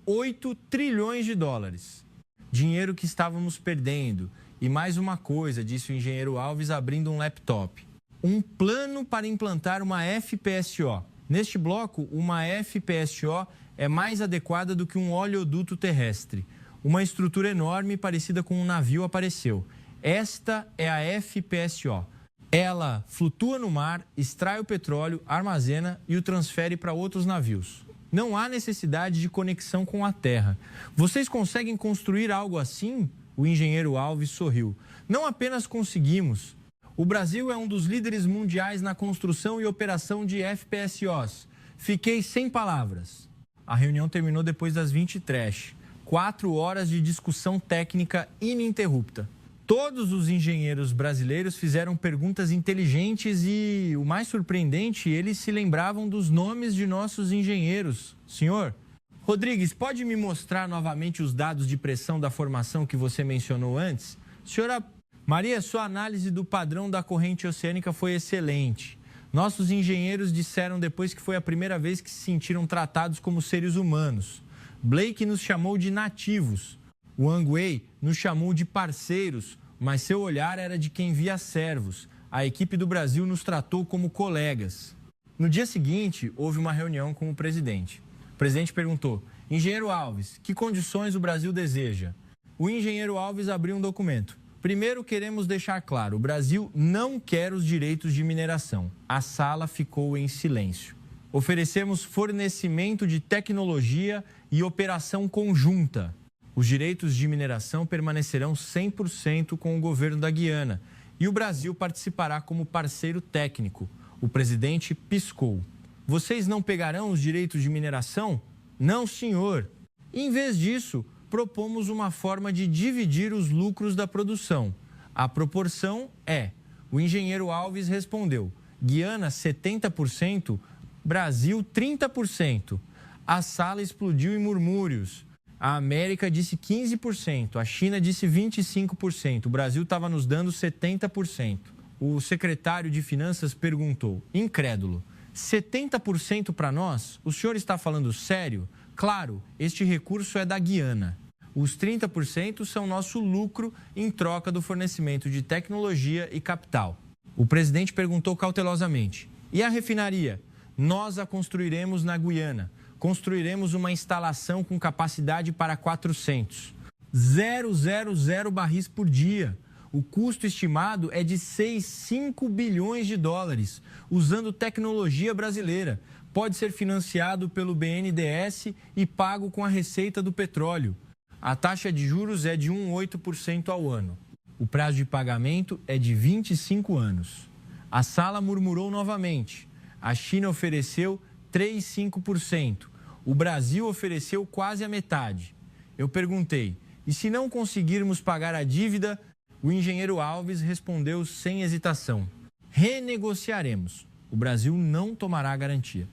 8 trilhões de dólares. Dinheiro que estávamos perdendo. E mais uma coisa, disse o engenheiro Alves abrindo um laptop. Um plano para implantar uma FPSO. Neste bloco, uma FPSO é mais adequada do que um oleoduto terrestre. Uma estrutura enorme parecida com um navio apareceu. Esta é a FPSO. Ela flutua no mar, extrai o petróleo, armazena e o transfere para outros navios. Não há necessidade de conexão com a terra. Vocês conseguem construir algo assim? O engenheiro Alves sorriu. Não apenas conseguimos. O Brasil é um dos líderes mundiais na construção e operação de FPSOs. Fiquei sem palavras. A reunião terminou depois das 20h. 4 horas de discussão técnica ininterrupta. Todos os engenheiros brasileiros fizeram perguntas inteligentes e, o mais surpreendente, eles se lembravam dos nomes de nossos engenheiros. Senhor, Rodrigues, pode me mostrar novamente os dados de pressão da formação que você mencionou antes? Senhora Maria, sua análise do padrão da corrente oceânica foi excelente. Nossos engenheiros disseram depois que foi a primeira vez que se sentiram tratados como seres humanos. Blake nos chamou de nativos. Wang Wei nos chamou de parceiros, mas seu olhar era de quem via servos. A equipe do Brasil nos tratou como colegas. No dia seguinte, houve uma reunião com o presidente. O presidente perguntou: engenheiro Alves, que condições o Brasil deseja? O engenheiro Alves abriu um documento. Primeiro, queremos deixar claro, o Brasil não quer os direitos de mineração. A sala ficou em silêncio. Oferecemos fornecimento de tecnologia e operação conjunta. Os direitos de mineração permanecerão 100% com o governo da Guiana e o Brasil participará como parceiro técnico. O presidente piscou. Vocês não pegarão os direitos de mineração? Não, senhor. Em vez disso, propomos uma forma de dividir os lucros da produção. A proporção é: o engenheiro Alves respondeu, Guiana 70%, Brasil 30%. A sala explodiu em murmúrios. A América disse 15%, a China disse 25%, o Brasil estava nos dando 70%. O secretário de Finanças perguntou, incrédulo, 70% para nós? O senhor está falando sério? Claro, este recurso é da Guiana. Os 30% são nosso lucro em troca do fornecimento de tecnologia e capital. O presidente perguntou cautelosamente, e a refinaria? Nós a construiremos na Guiana. Construiremos uma instalação com capacidade para 400. 000 barris por dia. O custo estimado é de 5 bilhões de dólares, usando tecnologia brasileira. Pode ser financiado pelo BNDES e pago com a receita do petróleo. A taxa de juros é de 1,8% ao ano. O prazo de pagamento é de 25 anos. A sala murmurou novamente. A China ofereceu 3,5%. O Brasil ofereceu quase a metade. Eu perguntei, e se não conseguirmos pagar a dívida? O engenheiro Alves respondeu sem hesitação, renegociaremos. O Brasil não tomará garantia.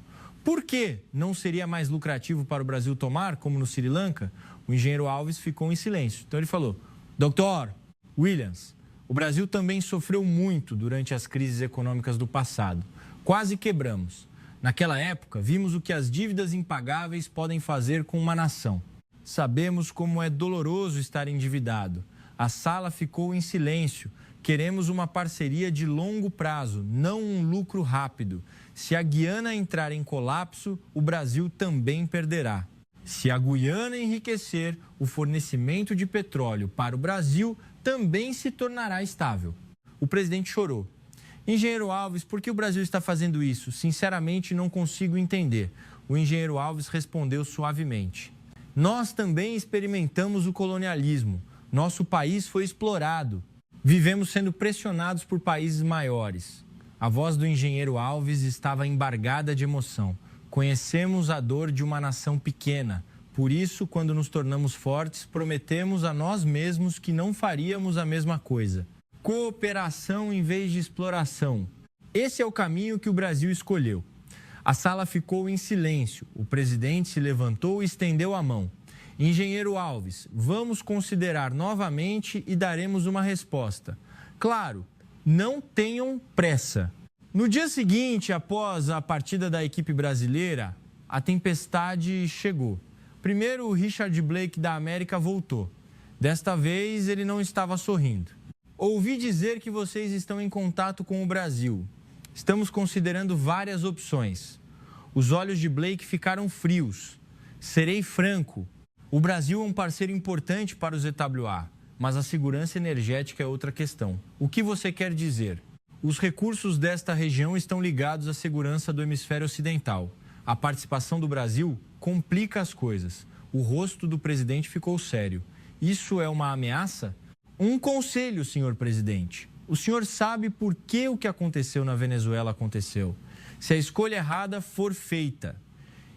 Por que não seria mais lucrativo para o Brasil tomar, como no Sri Lanka? O engenheiro Alves ficou em silêncio. Então ele falou, Dr. Williams, o Brasil também sofreu muito durante as crises econômicas do passado. Quase quebramos. Naquela época, vimos o que as dívidas impagáveis podem fazer com uma nação. Sabemos como é doloroso estar endividado. A sala ficou em silêncio. Queremos uma parceria de longo prazo, não um lucro rápido. Se a Guiana entrar em colapso, o Brasil também perderá. Se a Guiana enriquecer, o fornecimento de petróleo para o Brasil também se tornará estável. O presidente chorou. Engenheiro Alves, por que o Brasil está fazendo isso? Sinceramente, não consigo entender. O engenheiro Alves respondeu suavemente. Nós também experimentamos o colonialismo. Nosso país foi explorado. Vivemos sendo pressionados por países maiores. A voz do engenheiro Alves estava embargada de emoção. Conhecemos a dor de uma nação pequena. Por isso, quando nos tornamos fortes, prometemos a nós mesmos que não faríamos a mesma coisa. Cooperação em vez de exploração. Esse é o caminho que o Brasil escolheu. A sala ficou em silêncio. O presidente se levantou e estendeu a mão. Engenheiro Alves, vamos considerar novamente e daremos uma resposta. Claro, não tenham pressa. No dia seguinte, após a partida da equipe brasileira, a tempestade chegou. Primeiro, o Richard Blake da América voltou. Desta vez, ele não estava sorrindo. Ouvi dizer que vocês estão em contato com o Brasil. Estamos considerando várias opções. Os olhos de Blake ficaram frios. Serei franco. O Brasil é um parceiro importante para os EWA, mas a segurança energética é outra questão. O que você quer dizer? Os recursos desta região estão ligados à segurança do hemisfério ocidental. A participação do Brasil complica as coisas. O rosto do presidente ficou sério. Isso é uma ameaça? Um conselho, senhor presidente. O senhor sabe por que o que aconteceu na Venezuela aconteceu. Se a escolha errada for feita.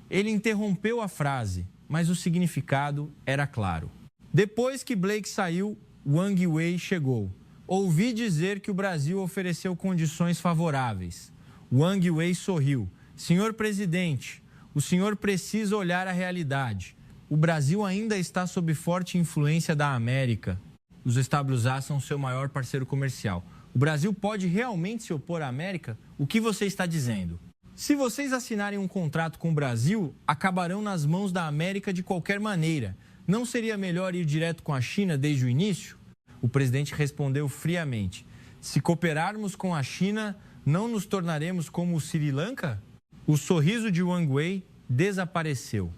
Ele interrompeu a frase, mas o significado era claro. Depois que Blake saiu, Wang Wei chegou. Ouvi dizer que o Brasil ofereceu condições favoráveis. Wang Wei sorriu. Senhor presidente, o senhor precisa olhar a realidade. O Brasil ainda está sob forte influência da América. Os WA são seu maior parceiro comercial. O Brasil pode realmente se opor à América? O que você está dizendo? Se vocês assinarem um contrato com o Brasil, acabarão nas mãos da América de qualquer maneira. Não seria melhor ir direto com a China desde o início? O presidente respondeu friamente. Se cooperarmos com a China, não nos tornaremos como o Sri Lanka? O sorriso de Wang Wei desapareceu.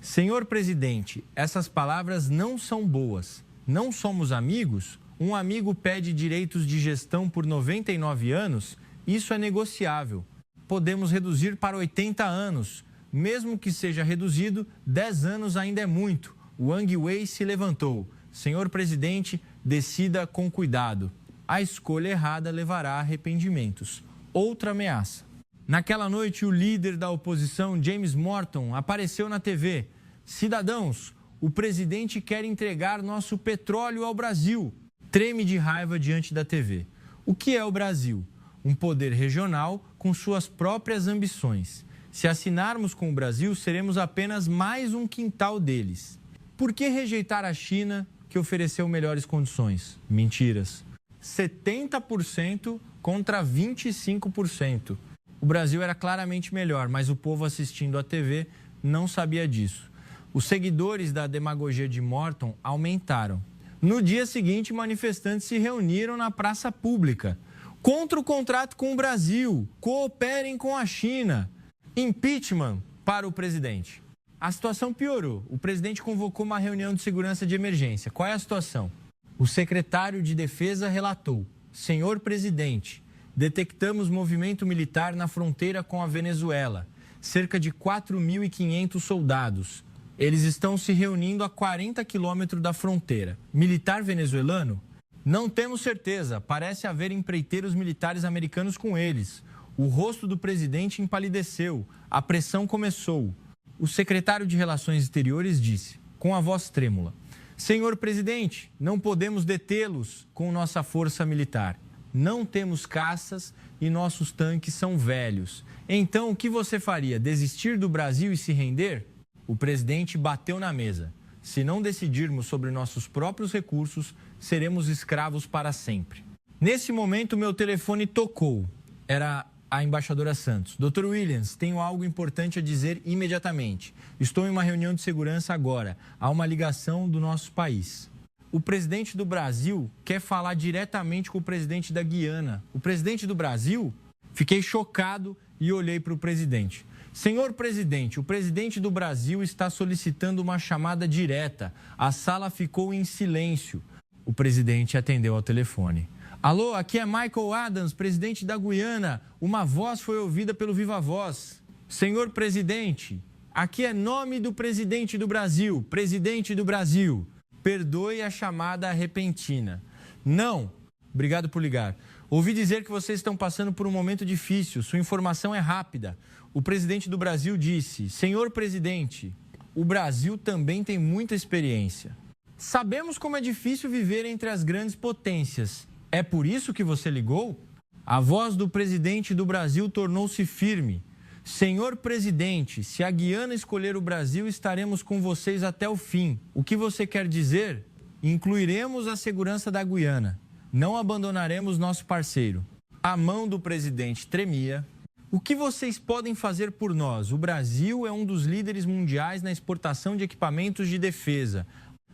Senhor presidente, essas palavras não são boas. Não somos amigos? Um amigo pede direitos de gestão por 99 anos? Isso é negociável. Podemos reduzir para 80 anos. Mesmo que seja reduzido, 10 anos ainda é muito. Wang Wei se levantou. Senhor presidente, decida com cuidado. A escolha errada levará a arrependimentos. Outra ameaça. Naquela noite, o líder da oposição, James Morton, apareceu na TV. Cidadãos, o presidente quer entregar nosso petróleo ao Brasil. Treme de raiva diante da TV. O que é o Brasil? Um poder regional com suas próprias ambições. Se assinarmos com o Brasil, seremos apenas mais um quintal deles. Por que rejeitar a China, que ofereceu melhores condições? Mentiras. 70% contra 25%. O Brasil era claramente melhor, mas o povo assistindo à TV não sabia disso. Os seguidores da demagogia de Morton aumentaram. No dia seguinte, manifestantes se reuniram na praça pública. Contra o contrato com o Brasil, cooperem com a China. Impeachment para o presidente. A situação piorou. O presidente convocou uma reunião de segurança de emergência. Qual é a situação? O secretário de Defesa relatou: Senhor presidente, detectamos movimento militar na fronteira com a Venezuela. Cerca de 4.500 soldados. Eles estão se reunindo a 40 quilômetros da fronteira. Militar venezuelano? Não temos certeza. Parece haver empreiteiros militares americanos com eles. O rosto do presidente empalideceu. A pressão começou. O secretário de Relações Exteriores disse, com a voz trêmula: Senhor presidente, não podemos detê-los com nossa força militar. Não temos caças e nossos tanques são velhos. Então, o que você faria? Desistir do Brasil e se render? O presidente bateu na mesa. Se não decidirmos sobre nossos próprios recursos, seremos escravos para sempre. Nesse momento, meu telefone tocou. Era a embaixadora Santos. Dr. Williams, tenho algo importante a dizer imediatamente. Estou em uma reunião de segurança agora. Há uma ligação do nosso país. O presidente do Brasil quer falar diretamente com o presidente da Guiana. O presidente do Brasil? Fiquei chocado e olhei para o presidente. Senhor presidente, o presidente do Brasil está solicitando uma chamada direta. A sala ficou em silêncio. O presidente atendeu ao telefone. Alô, aqui é Michael Adams, presidente da Guiana. Uma voz foi ouvida pelo Viva Voz. Senhor presidente, aqui é nome do presidente do Brasil. Presidente do Brasil. Perdoe a chamada repentina. Não. Obrigado por ligar. Ouvi dizer que vocês estão passando por um momento difícil. Sua informação é rápida. O presidente do Brasil disse: Senhor presidente, o Brasil também tem muita experiência. Sabemos como é difícil viver entre as grandes potências. É por isso que você ligou? A voz do presidente do Brasil tornou-se firme. Senhor presidente, se a Guiana escolher o Brasil, estaremos com vocês até o fim. O que você quer dizer? Incluiremos a segurança da Guiana. Não abandonaremos nosso parceiro. A mão do presidente tremia. O que vocês podem fazer por nós? O Brasil é um dos líderes mundiais na exportação de equipamentos de defesa.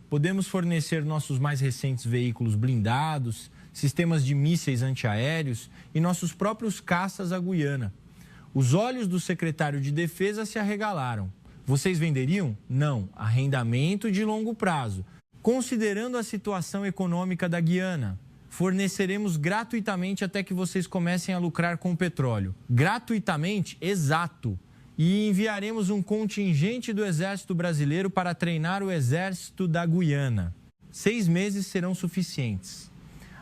Podemos fornecer nossos mais recentes veículos blindados, sistemas de mísseis antiaéreos e nossos próprios caças à Guiana. Os olhos do secretário de Defesa se arregalaram. Vocês venderiam? Não. Arrendamento de longo prazo. Considerando a situação econômica da Guiana, forneceremos gratuitamente até que vocês comecem a lucrar com o petróleo. Gratuitamente? Exato. E enviaremos um contingente do Exército Brasileiro para treinar o Exército da Guiana. 6 meses serão suficientes.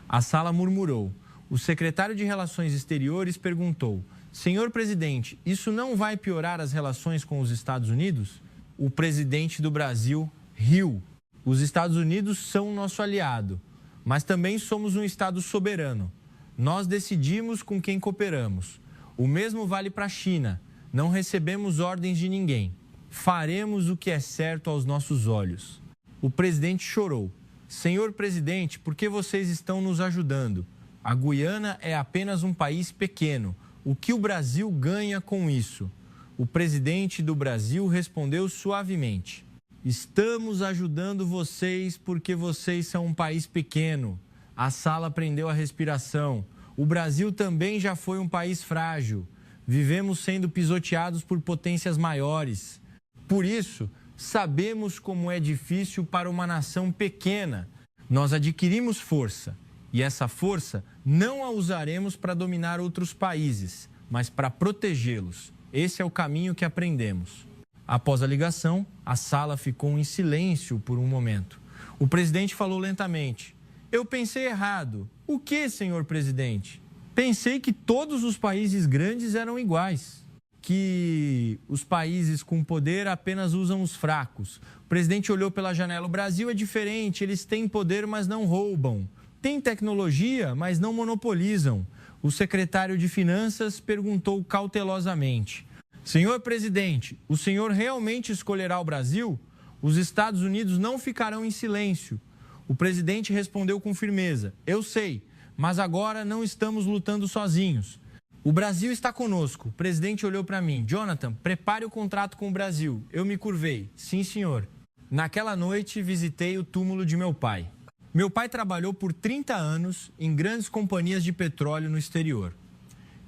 A sala murmurou. O secretário de Relações Exteriores perguntou: Senhor presidente, isso não vai piorar as relações com os Estados Unidos? O presidente do Brasil riu. Os Estados Unidos são nosso aliado, mas também somos um Estado soberano. Nós decidimos com quem cooperamos. O mesmo vale para a China. Não recebemos ordens de ninguém. Faremos o que é certo aos nossos olhos. O presidente chorou. Senhor presidente, por que vocês estão nos ajudando? A Guiana é apenas um país pequeno. O que o Brasil ganha com isso? O presidente do Brasil respondeu suavemente: Estamos ajudando vocês porque vocês são um país pequeno. A sala prendeu a respiração. O Brasil também já foi um país frágil. Vivemos sendo pisoteados por potências maiores. Por isso, sabemos como é difícil para uma nação pequena. Nós adquirimos força e essa força não a usaremos para dominar outros países, mas para protegê-los. Esse é o caminho que aprendemos. Após a ligação, a sala ficou em silêncio por um momento. O presidente falou lentamente. Eu pensei errado. O que, senhor presidente? Pensei que todos os países grandes eram iguais, que os países com poder apenas usam os fracos. O presidente olhou pela janela. O Brasil é diferente, eles têm poder, mas não roubam. Têm tecnologia, mas não monopolizam. O secretário de Finanças perguntou cautelosamente. Senhor presidente, o senhor realmente escolherá o Brasil? Os Estados Unidos não ficarão em silêncio. O presidente respondeu com firmeza. Eu sei. Mas agora não estamos lutando sozinhos. O Brasil está conosco. O presidente olhou para mim. Jonathan, prepare o contrato com o Brasil. Eu me curvei. Sim, senhor. Naquela noite, visitei o túmulo de meu pai. Meu pai trabalhou por 30 anos em grandes companhias de petróleo no exterior.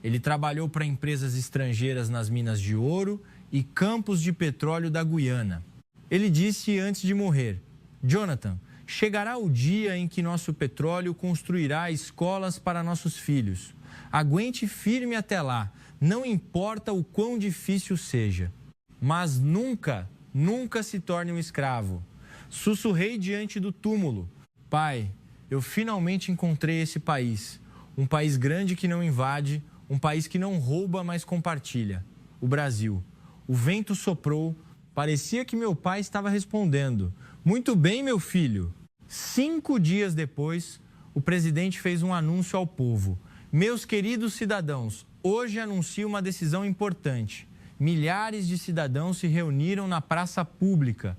Ele trabalhou para empresas estrangeiras nas minas de ouro e campos de petróleo da Guiana. Ele disse antes de morrer, Jonathan, chegará o dia em que nosso petróleo construirá escolas para nossos filhos. Aguente firme até lá, não importa o quão difícil seja. Mas nunca, nunca se torne um escravo. Sussurrei diante do túmulo. Pai, eu finalmente encontrei esse país. Um país grande que não invade, um país que não rouba, mas compartilha. O Brasil. O vento soprou, parecia que meu pai estava respondendo. Muito bem, meu filho. 5 dias depois, o presidente fez um anúncio ao povo. Meus queridos cidadãos, hoje anuncio uma decisão importante. Milhares de cidadãos se reuniram na praça pública.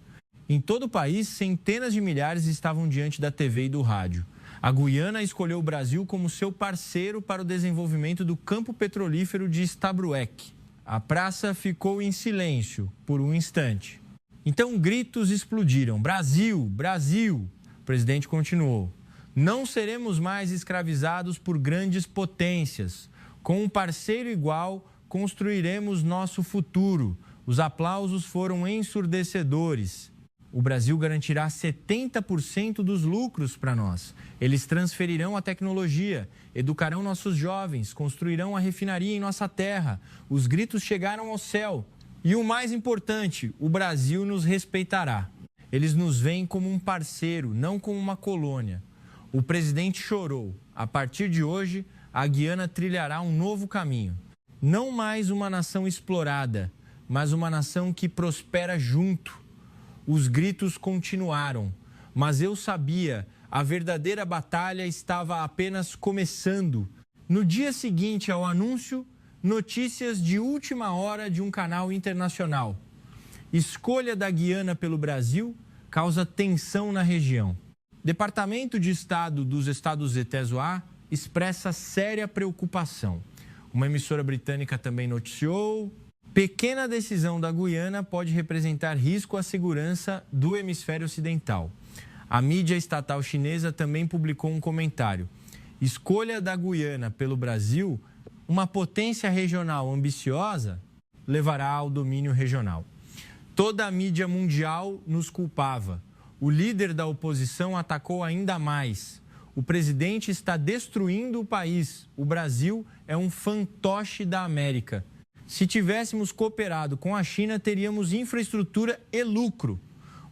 Em todo o país, centenas de milhares estavam diante da TV e do rádio. A Guiana escolheu o Brasil como seu parceiro para o desenvolvimento do campo petrolífero de Stabroek. A praça ficou em silêncio por um instante. Então gritos explodiram. Brasil! Brasil! O presidente continuou. Não seremos mais escravizados por grandes potências. Com um parceiro igual, construiremos nosso futuro. Os aplausos foram ensurdecedores. O Brasil garantirá 70% dos lucros para nós. Eles transferirão a tecnologia, educarão nossos jovens, construirão a refinaria em nossa terra. Os gritos chegaram ao céu. E o mais importante, o Brasil nos respeitará. Eles nos veem como um parceiro, não como uma colônia. O presidente chorou. A partir de hoje, a Guiana trilhará um novo caminho. Não mais uma nação explorada, mas uma nação que prospera junto. Os gritos continuaram, mas eu sabia, a verdadeira batalha estava apenas começando. No dia seguinte ao anúncio, notícias de última hora de um canal internacional. Escolha da Guiana pelo Brasil causa tensão na região. Departamento de Estado dos Estados Unidos expressa séria preocupação. Uma emissora britânica também noticiou: pequena decisão da Guiana pode representar risco à segurança do hemisfério ocidental. A mídia estatal chinesa também publicou um comentário. Escolha da Guiana pelo Brasil, uma potência regional ambiciosa, levará ao domínio regional. Toda a mídia mundial nos culpava. O líder da oposição atacou ainda mais. O presidente está destruindo o país. O Brasil é um fantoche da América. Se tivéssemos cooperado com a China, teríamos infraestrutura e lucro.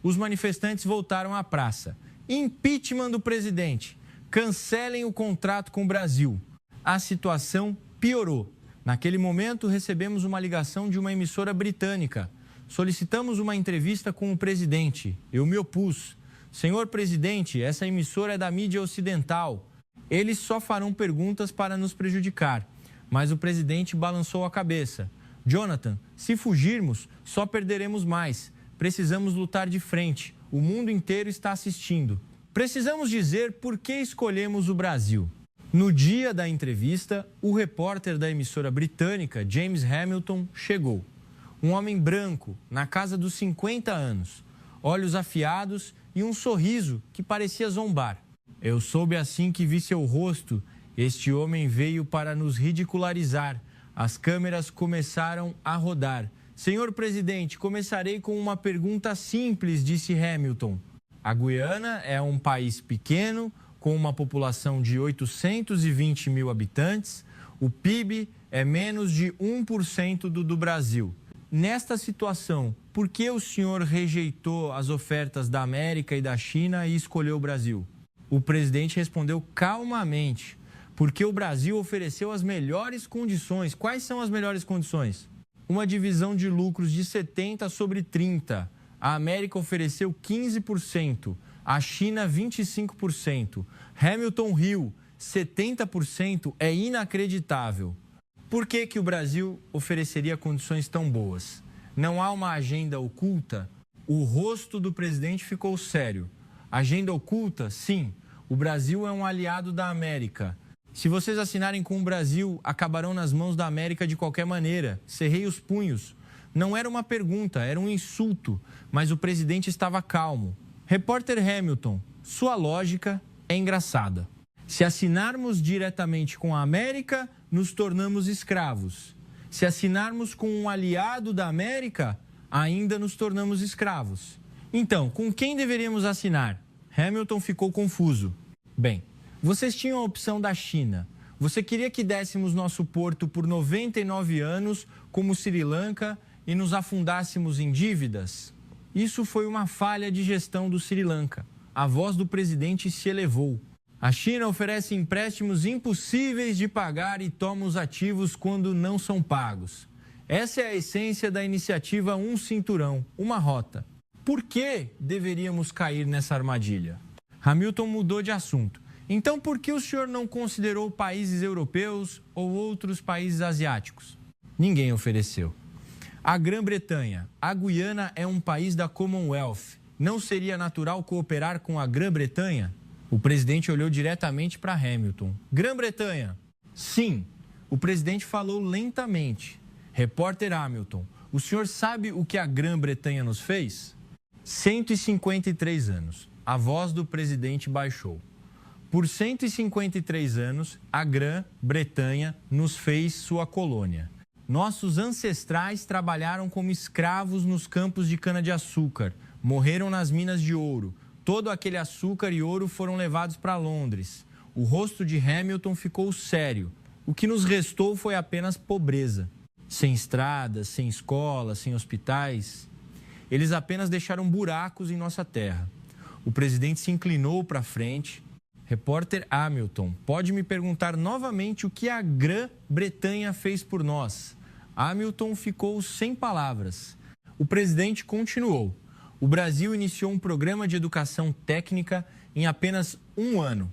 Os manifestantes voltaram à praça. Impeachment do presidente. Cancelem o contrato com o Brasil. A situação piorou. Naquele momento, recebemos uma ligação de uma emissora britânica. Solicitamos uma entrevista com o presidente. Eu me opus. Senhor presidente, essa emissora é da mídia ocidental. Eles só farão perguntas para nos prejudicar. Mas o presidente balançou a cabeça. Jonathan, se fugirmos, só perderemos mais. Precisamos lutar de frente. O mundo inteiro está assistindo. Precisamos dizer por que escolhemos o Brasil. No dia da entrevista, o repórter da emissora britânica, James Hamilton, chegou. Um homem branco, na casa dos 50 anos, olhos afiados e um sorriso que parecia zombar. Eu soube assim que vi seu rosto. Este homem veio para nos ridicularizar. As câmeras começaram a rodar. Senhor presidente, começarei com uma pergunta simples, disse Hamilton. A Guiana é um país pequeno, com uma população de 820 mil habitantes. O PIB é menos de 1% do Brasil. Nesta situação, por que o senhor rejeitou as ofertas da América e da China e escolheu o Brasil? O presidente respondeu calmamente, porque o Brasil ofereceu as melhores condições. Quais são as melhores condições? Uma divisão de lucros de 70 sobre 30. A América ofereceu 15%, a China 25%. Hamilton riu, 70% é inacreditável. Por que o Brasil ofereceria condições tão boas? Não há uma agenda oculta? O rosto do presidente ficou sério. Agenda oculta? Sim. O Brasil é um aliado da América. Se vocês assinarem com o Brasil, acabarão nas mãos da América de qualquer maneira. Cerrei os punhos. Não era uma pergunta, era um insulto, mas o presidente estava calmo. Repórter Hamilton, sua lógica é engraçada. Se assinarmos diretamente com a América, nos tornamos escravos. Se assinarmos com um aliado da América, ainda nos tornamos escravos. Então, com quem deveríamos assinar? Hamilton ficou confuso. Bem, vocês tinham a opção da China. Você queria que dessemos nosso porto por 99 anos, como Sri Lanka, e nos afundássemos em dívidas? Isso foi uma falha de gestão do Sri Lanka. A voz do presidente se elevou. A China oferece empréstimos impossíveis de pagar e toma os ativos quando não são pagos. Essa é a essência da iniciativa Um Cinturão, uma rota. Por que deveríamos cair nessa armadilha? Hamilton mudou de assunto. Então, por que o senhor não considerou países europeus ou outros países asiáticos? Ninguém ofereceu. A Grã-Bretanha, a Guiana é um país da Commonwealth. Não seria natural cooperar com a Grã-Bretanha? O presidente olhou diretamente para Hamilton. Grã-Bretanha? Sim. O presidente falou lentamente. Repórter Hamilton, o senhor sabe o que a Grã-Bretanha nos fez? 153 anos. A voz do presidente baixou. Por 153 anos, a Grã-Bretanha nos fez sua colônia. Nossos ancestrais trabalharam como escravos nos campos de cana-de-açúcar, morreram nas minas de ouro. Todo aquele açúcar e ouro foram levados para Londres. O rosto de Hamilton ficou sério. O que nos restou foi apenas pobreza. Sem estradas, sem escolas, sem hospitais. Eles apenas deixaram buracos em nossa terra. O presidente se inclinou para frente. Repórter Hamilton, pode me perguntar novamente o que a Grã-Bretanha fez por nós? Hamilton ficou sem palavras. O presidente continuou. O Brasil iniciou um programa de educação técnica em apenas um ano.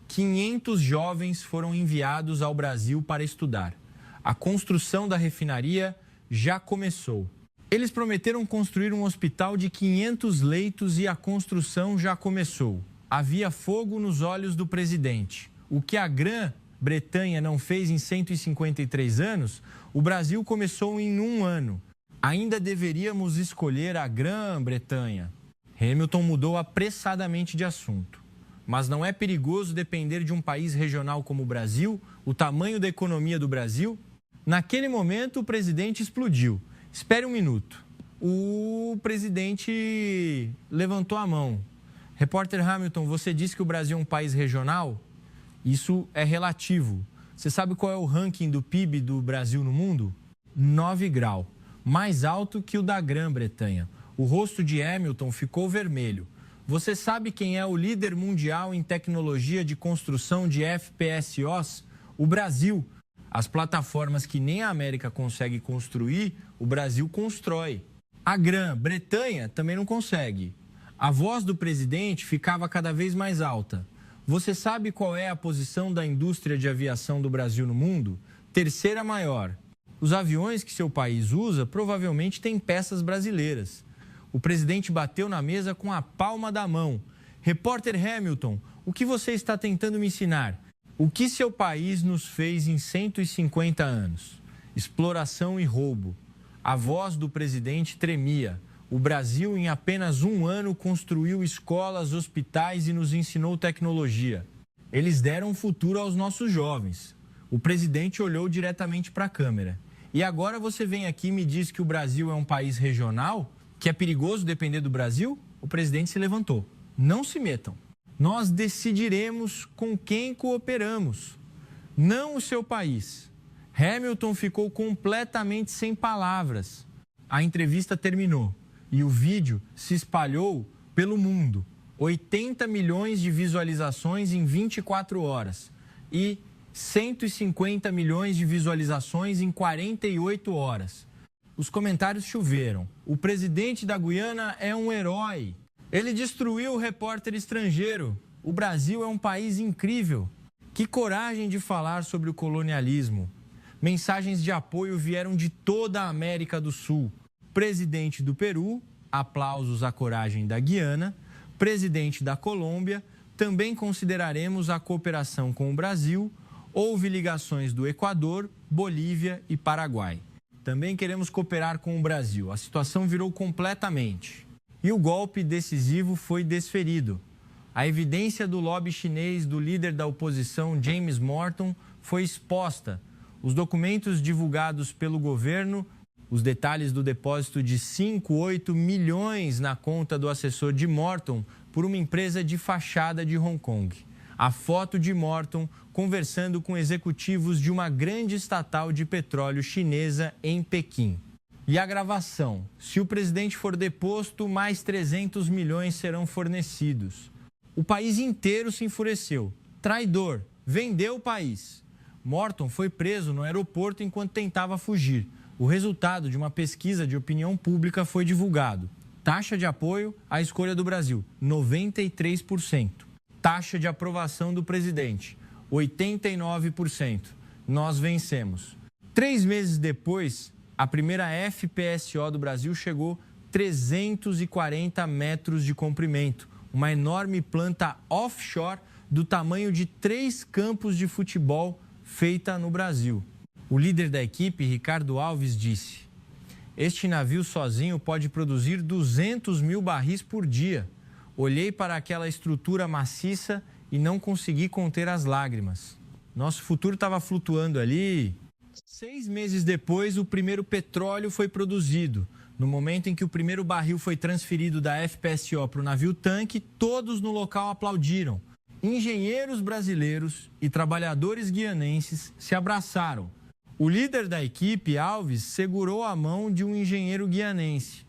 500 jovens foram enviados ao Brasil para estudar. A construção da refinaria já começou. Eles prometeram construir um hospital de 500 leitos e a construção já começou. Havia fogo nos olhos do presidente. O que a Grã-Bretanha não fez em 153 anos, o Brasil começou em um ano. Ainda deveríamos escolher a Grã-Bretanha. Hamilton mudou apressadamente de assunto. Mas não é perigoso depender de um país regional como o Brasil, o tamanho da economia do Brasil? Naquele momento, o presidente explodiu. Espere um minuto. O presidente levantou a mão. Repórter Hamilton, você disse que o Brasil é um país regional? Isso é relativo. Você sabe qual é o ranking do PIB do Brasil no mundo? 9 graus. Mais alto que o da Grã-Bretanha. O rosto de Hamilton ficou vermelho. Você sabe quem é o líder mundial em tecnologia de construção de FPSOs? O Brasil. As plataformas que nem a América consegue construir, o Brasil constrói. A Grã-Bretanha também não consegue. A voz do presidente ficava cada vez mais alta. Você sabe qual é a posição da indústria de aviação do Brasil no mundo? Terceira maior. Os aviões que seu país usa provavelmente têm peças brasileiras. O presidente bateu na mesa com a palma da mão. Repórter Hamilton, o que você está tentando me ensinar? O que seu país nos fez em 150 anos? Exploração e roubo. A voz do presidente tremia. O Brasil, em apenas um ano, construiu escolas, hospitais e nos ensinou tecnologia. Eles deram futuro aos nossos jovens. O presidente olhou diretamente para a câmera. E agora você vem aqui e me diz que o Brasil é um país regional, que é perigoso depender do Brasil? O presidente se levantou. Não se metam. Nós decidiremos com quem cooperamos, não o seu país. Hamilton ficou completamente sem palavras. A entrevista terminou e o vídeo se espalhou pelo mundo. 80 milhões de visualizações em 24 horas e 150 milhões de visualizações em 48 horas. Os comentários choveram. O presidente da Guiana é um herói. Ele destruiu o repórter estrangeiro. O Brasil é um país incrível. Que coragem de falar sobre o colonialismo. Mensagens de apoio vieram de toda a América do Sul. Presidente do Peru, aplausos à coragem da Guiana. Presidente da Colômbia, também consideraremos a cooperação com o Brasil. Houve ligações do Equador, Bolívia e Paraguai. Também queremos cooperar com o Brasil. A situação virou completamente. E o golpe decisivo foi desferido. A evidência do lobby chinês do líder da oposição, James Morton, foi exposta. Os documentos divulgados pelo governo, os detalhes do depósito de 5,8 milhões na conta do assessor de Morton por uma empresa de fachada de Hong Kong. A foto de Morton conversando com executivos de uma grande estatal de petróleo chinesa em Pequim. E a gravação: se o presidente for deposto, mais 300 milhões serão fornecidos. O país inteiro se enfureceu. Traidor, vendeu o país. Morton foi preso no aeroporto enquanto tentava fugir. O resultado de uma pesquisa de opinião pública foi divulgado. Taxa de apoio à escolha do Brasil, 93%. Taxa de aprovação do presidente, 89%. Nós vencemos. 3 meses depois, a primeira FPSO do Brasil chegou 340 metros de comprimento. Uma enorme planta offshore do tamanho de 3 campos de futebol feita no Brasil. O líder da equipe, Ricardo Alves, disse: este navio sozinho pode produzir 200 mil barris por dia. Olhei para aquela estrutura maciça e não consegui conter as lágrimas. Nosso futuro estava flutuando ali. 6 meses depois, o primeiro petróleo foi produzido. No momento em que o primeiro barril foi transferido da FPSO para o navio-tanque, todos no local aplaudiram. Engenheiros brasileiros e trabalhadores guianenses se abraçaram. O líder da equipe, Alves, segurou a mão de um engenheiro guianense.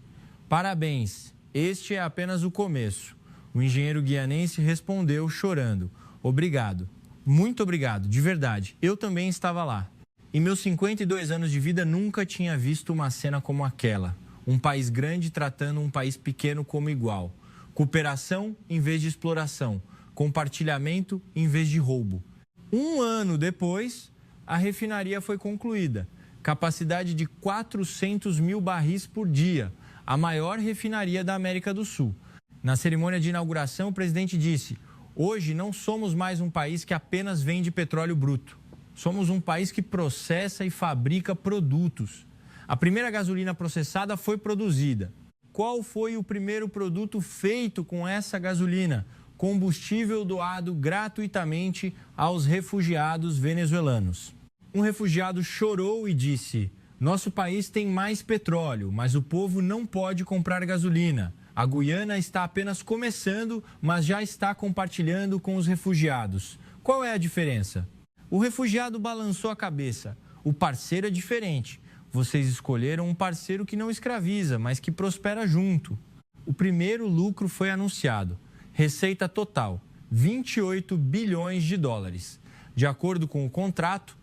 Parabéns, este é apenas o começo. O engenheiro guianense respondeu chorando: obrigado, muito obrigado, de verdade, eu também estava lá. Em meus 52 anos de vida, nunca tinha visto uma cena como aquela. Um país grande tratando um país pequeno como igual. Cooperação em vez de exploração. Compartilhamento em vez de roubo. 1 ano depois, a refinaria foi concluída. Capacidade de 400 mil barris por dia. A maior refinaria da América do Sul. Na cerimônia de inauguração, o presidente disse: hoje não somos mais um país que apenas vende petróleo bruto. Somos um país que processa e fabrica produtos. A primeira gasolina processada foi produzida. Qual foi o primeiro produto feito com essa gasolina? Combustível doado gratuitamente aos refugiados venezuelanos. Um refugiado chorou e disse: nosso país tem mais petróleo, mas o povo não pode comprar gasolina. A Guiana está apenas começando, mas já está compartilhando com os refugiados. Qual é a diferença? O refugiado balançou a cabeça. O parceiro é diferente. Vocês escolheram um parceiro que não escraviza, mas que prospera junto. O primeiro lucro foi anunciado. Receita total, 28 bilhões de dólares. De acordo com o contrato,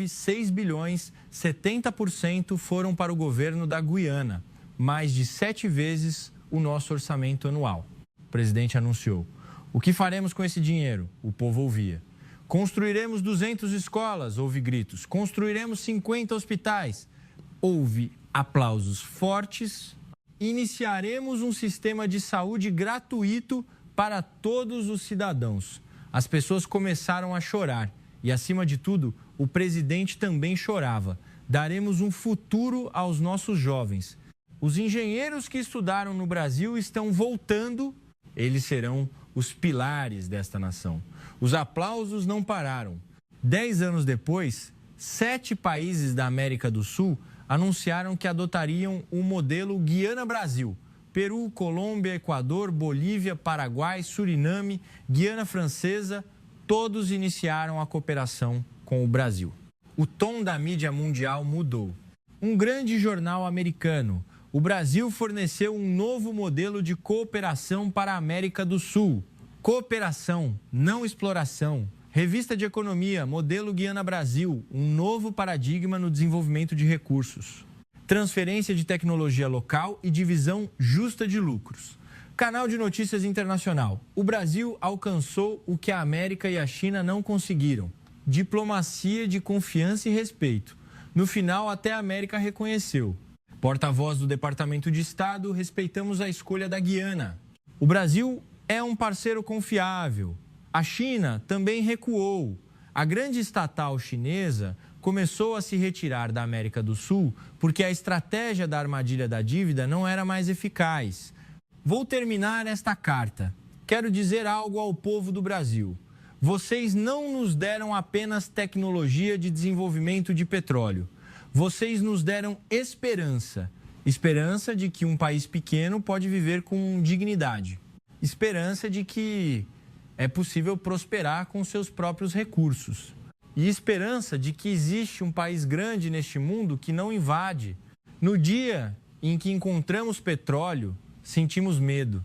6 bilhões, 70% foram para o governo da Guiana. Mais de 7 vezes o nosso orçamento anual. O presidente anunciou. O que faremos com esse dinheiro? O povo ouvia. Construiremos 200 escolas, houve gritos. Construiremos 50 hospitais. Houve aplausos fortes. Iniciaremos um sistema de saúde gratuito para todos os cidadãos. As pessoas começaram a chorar. E, acima de tudo, o presidente também chorava. Daremos um futuro aos nossos jovens. Os engenheiros que estudaram no Brasil estão voltando. Eles serão os pilares desta nação. Os aplausos não pararam. 10 anos depois, 7 países da América do Sul anunciaram que adotariam o modelo Guiana-Brasil. Peru, Colômbia, Equador, Bolívia, Paraguai, Suriname, Guiana Francesa, todos iniciaram a cooperação com o Brasil. O tom da mídia mundial mudou. Um grande jornal americano, o Brasil forneceu um novo modelo de cooperação para a América do Sul. Cooperação, não exploração. Revista de Economia, modelo Guiana-Brasil, um novo paradigma no desenvolvimento de recursos. Transferência de tecnologia local e divisão justa de lucros. Canal de Notícias Internacional. O Brasil alcançou o que a América e a China não conseguiram. Diplomacia de confiança e respeito. No final, até a América reconheceu. Porta-voz do Departamento de Estado, respeitamos a escolha da Guiana. O Brasil é um parceiro confiável. A China também recuou. A grande estatal chinesa começou a se retirar da América do Sul porque a estratégia da armadilha da dívida não era mais eficaz. Vou terminar esta carta. Quero dizer algo ao povo do Brasil. Vocês não nos deram apenas tecnologia de desenvolvimento de petróleo. Vocês nos deram esperança. Esperança de que um país pequeno pode viver com dignidade. Esperança de que é possível prosperar com seus próprios recursos. E esperança de que existe um país grande neste mundo que não invade. No dia em que encontramos petróleo, sentimos medo.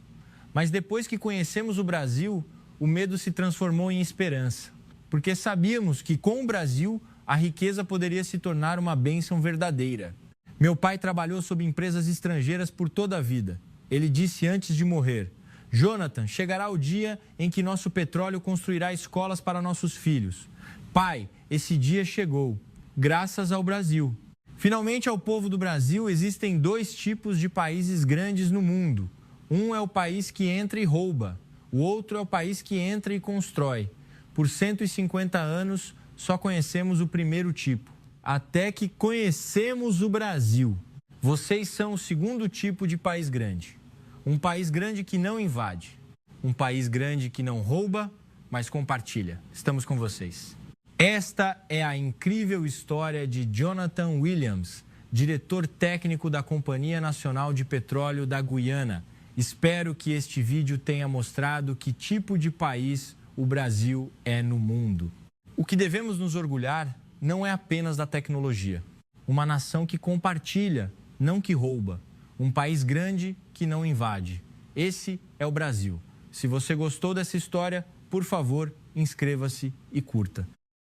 Mas depois que conhecemos o Brasil, o medo se transformou em esperança. Porque sabíamos que com o Brasil, a riqueza poderia se tornar uma bênção verdadeira. Meu pai trabalhou sob empresas estrangeiras por toda a vida. Ele disse antes de morrer: Jonathan, chegará o dia em que nosso petróleo construirá escolas para nossos filhos. Pai, esse dia chegou, graças ao Brasil. Finalmente, ao povo do Brasil, existem 2 tipos de países grandes no mundo. Um é o país que entra e rouba. O outro é o país que entra e constrói. Por 150 anos, só conhecemos o primeiro tipo. Até que conhecemos o Brasil. Vocês são o segundo tipo de país grande. Um país grande que não invade. Um país grande que não rouba, mas compartilha. Estamos com vocês. Esta é a incrível história de Jonathan Williams, diretor técnico da Companhia Nacional de Petróleo da Guiana. Espero que este vídeo tenha mostrado que tipo de país o Brasil é no mundo. O que devemos nos orgulhar não é apenas da tecnologia. Uma nação que compartilha, não que rouba. Um país grande que não invade. Esse é o Brasil. Se você gostou dessa história, por favor, inscreva-se e curta.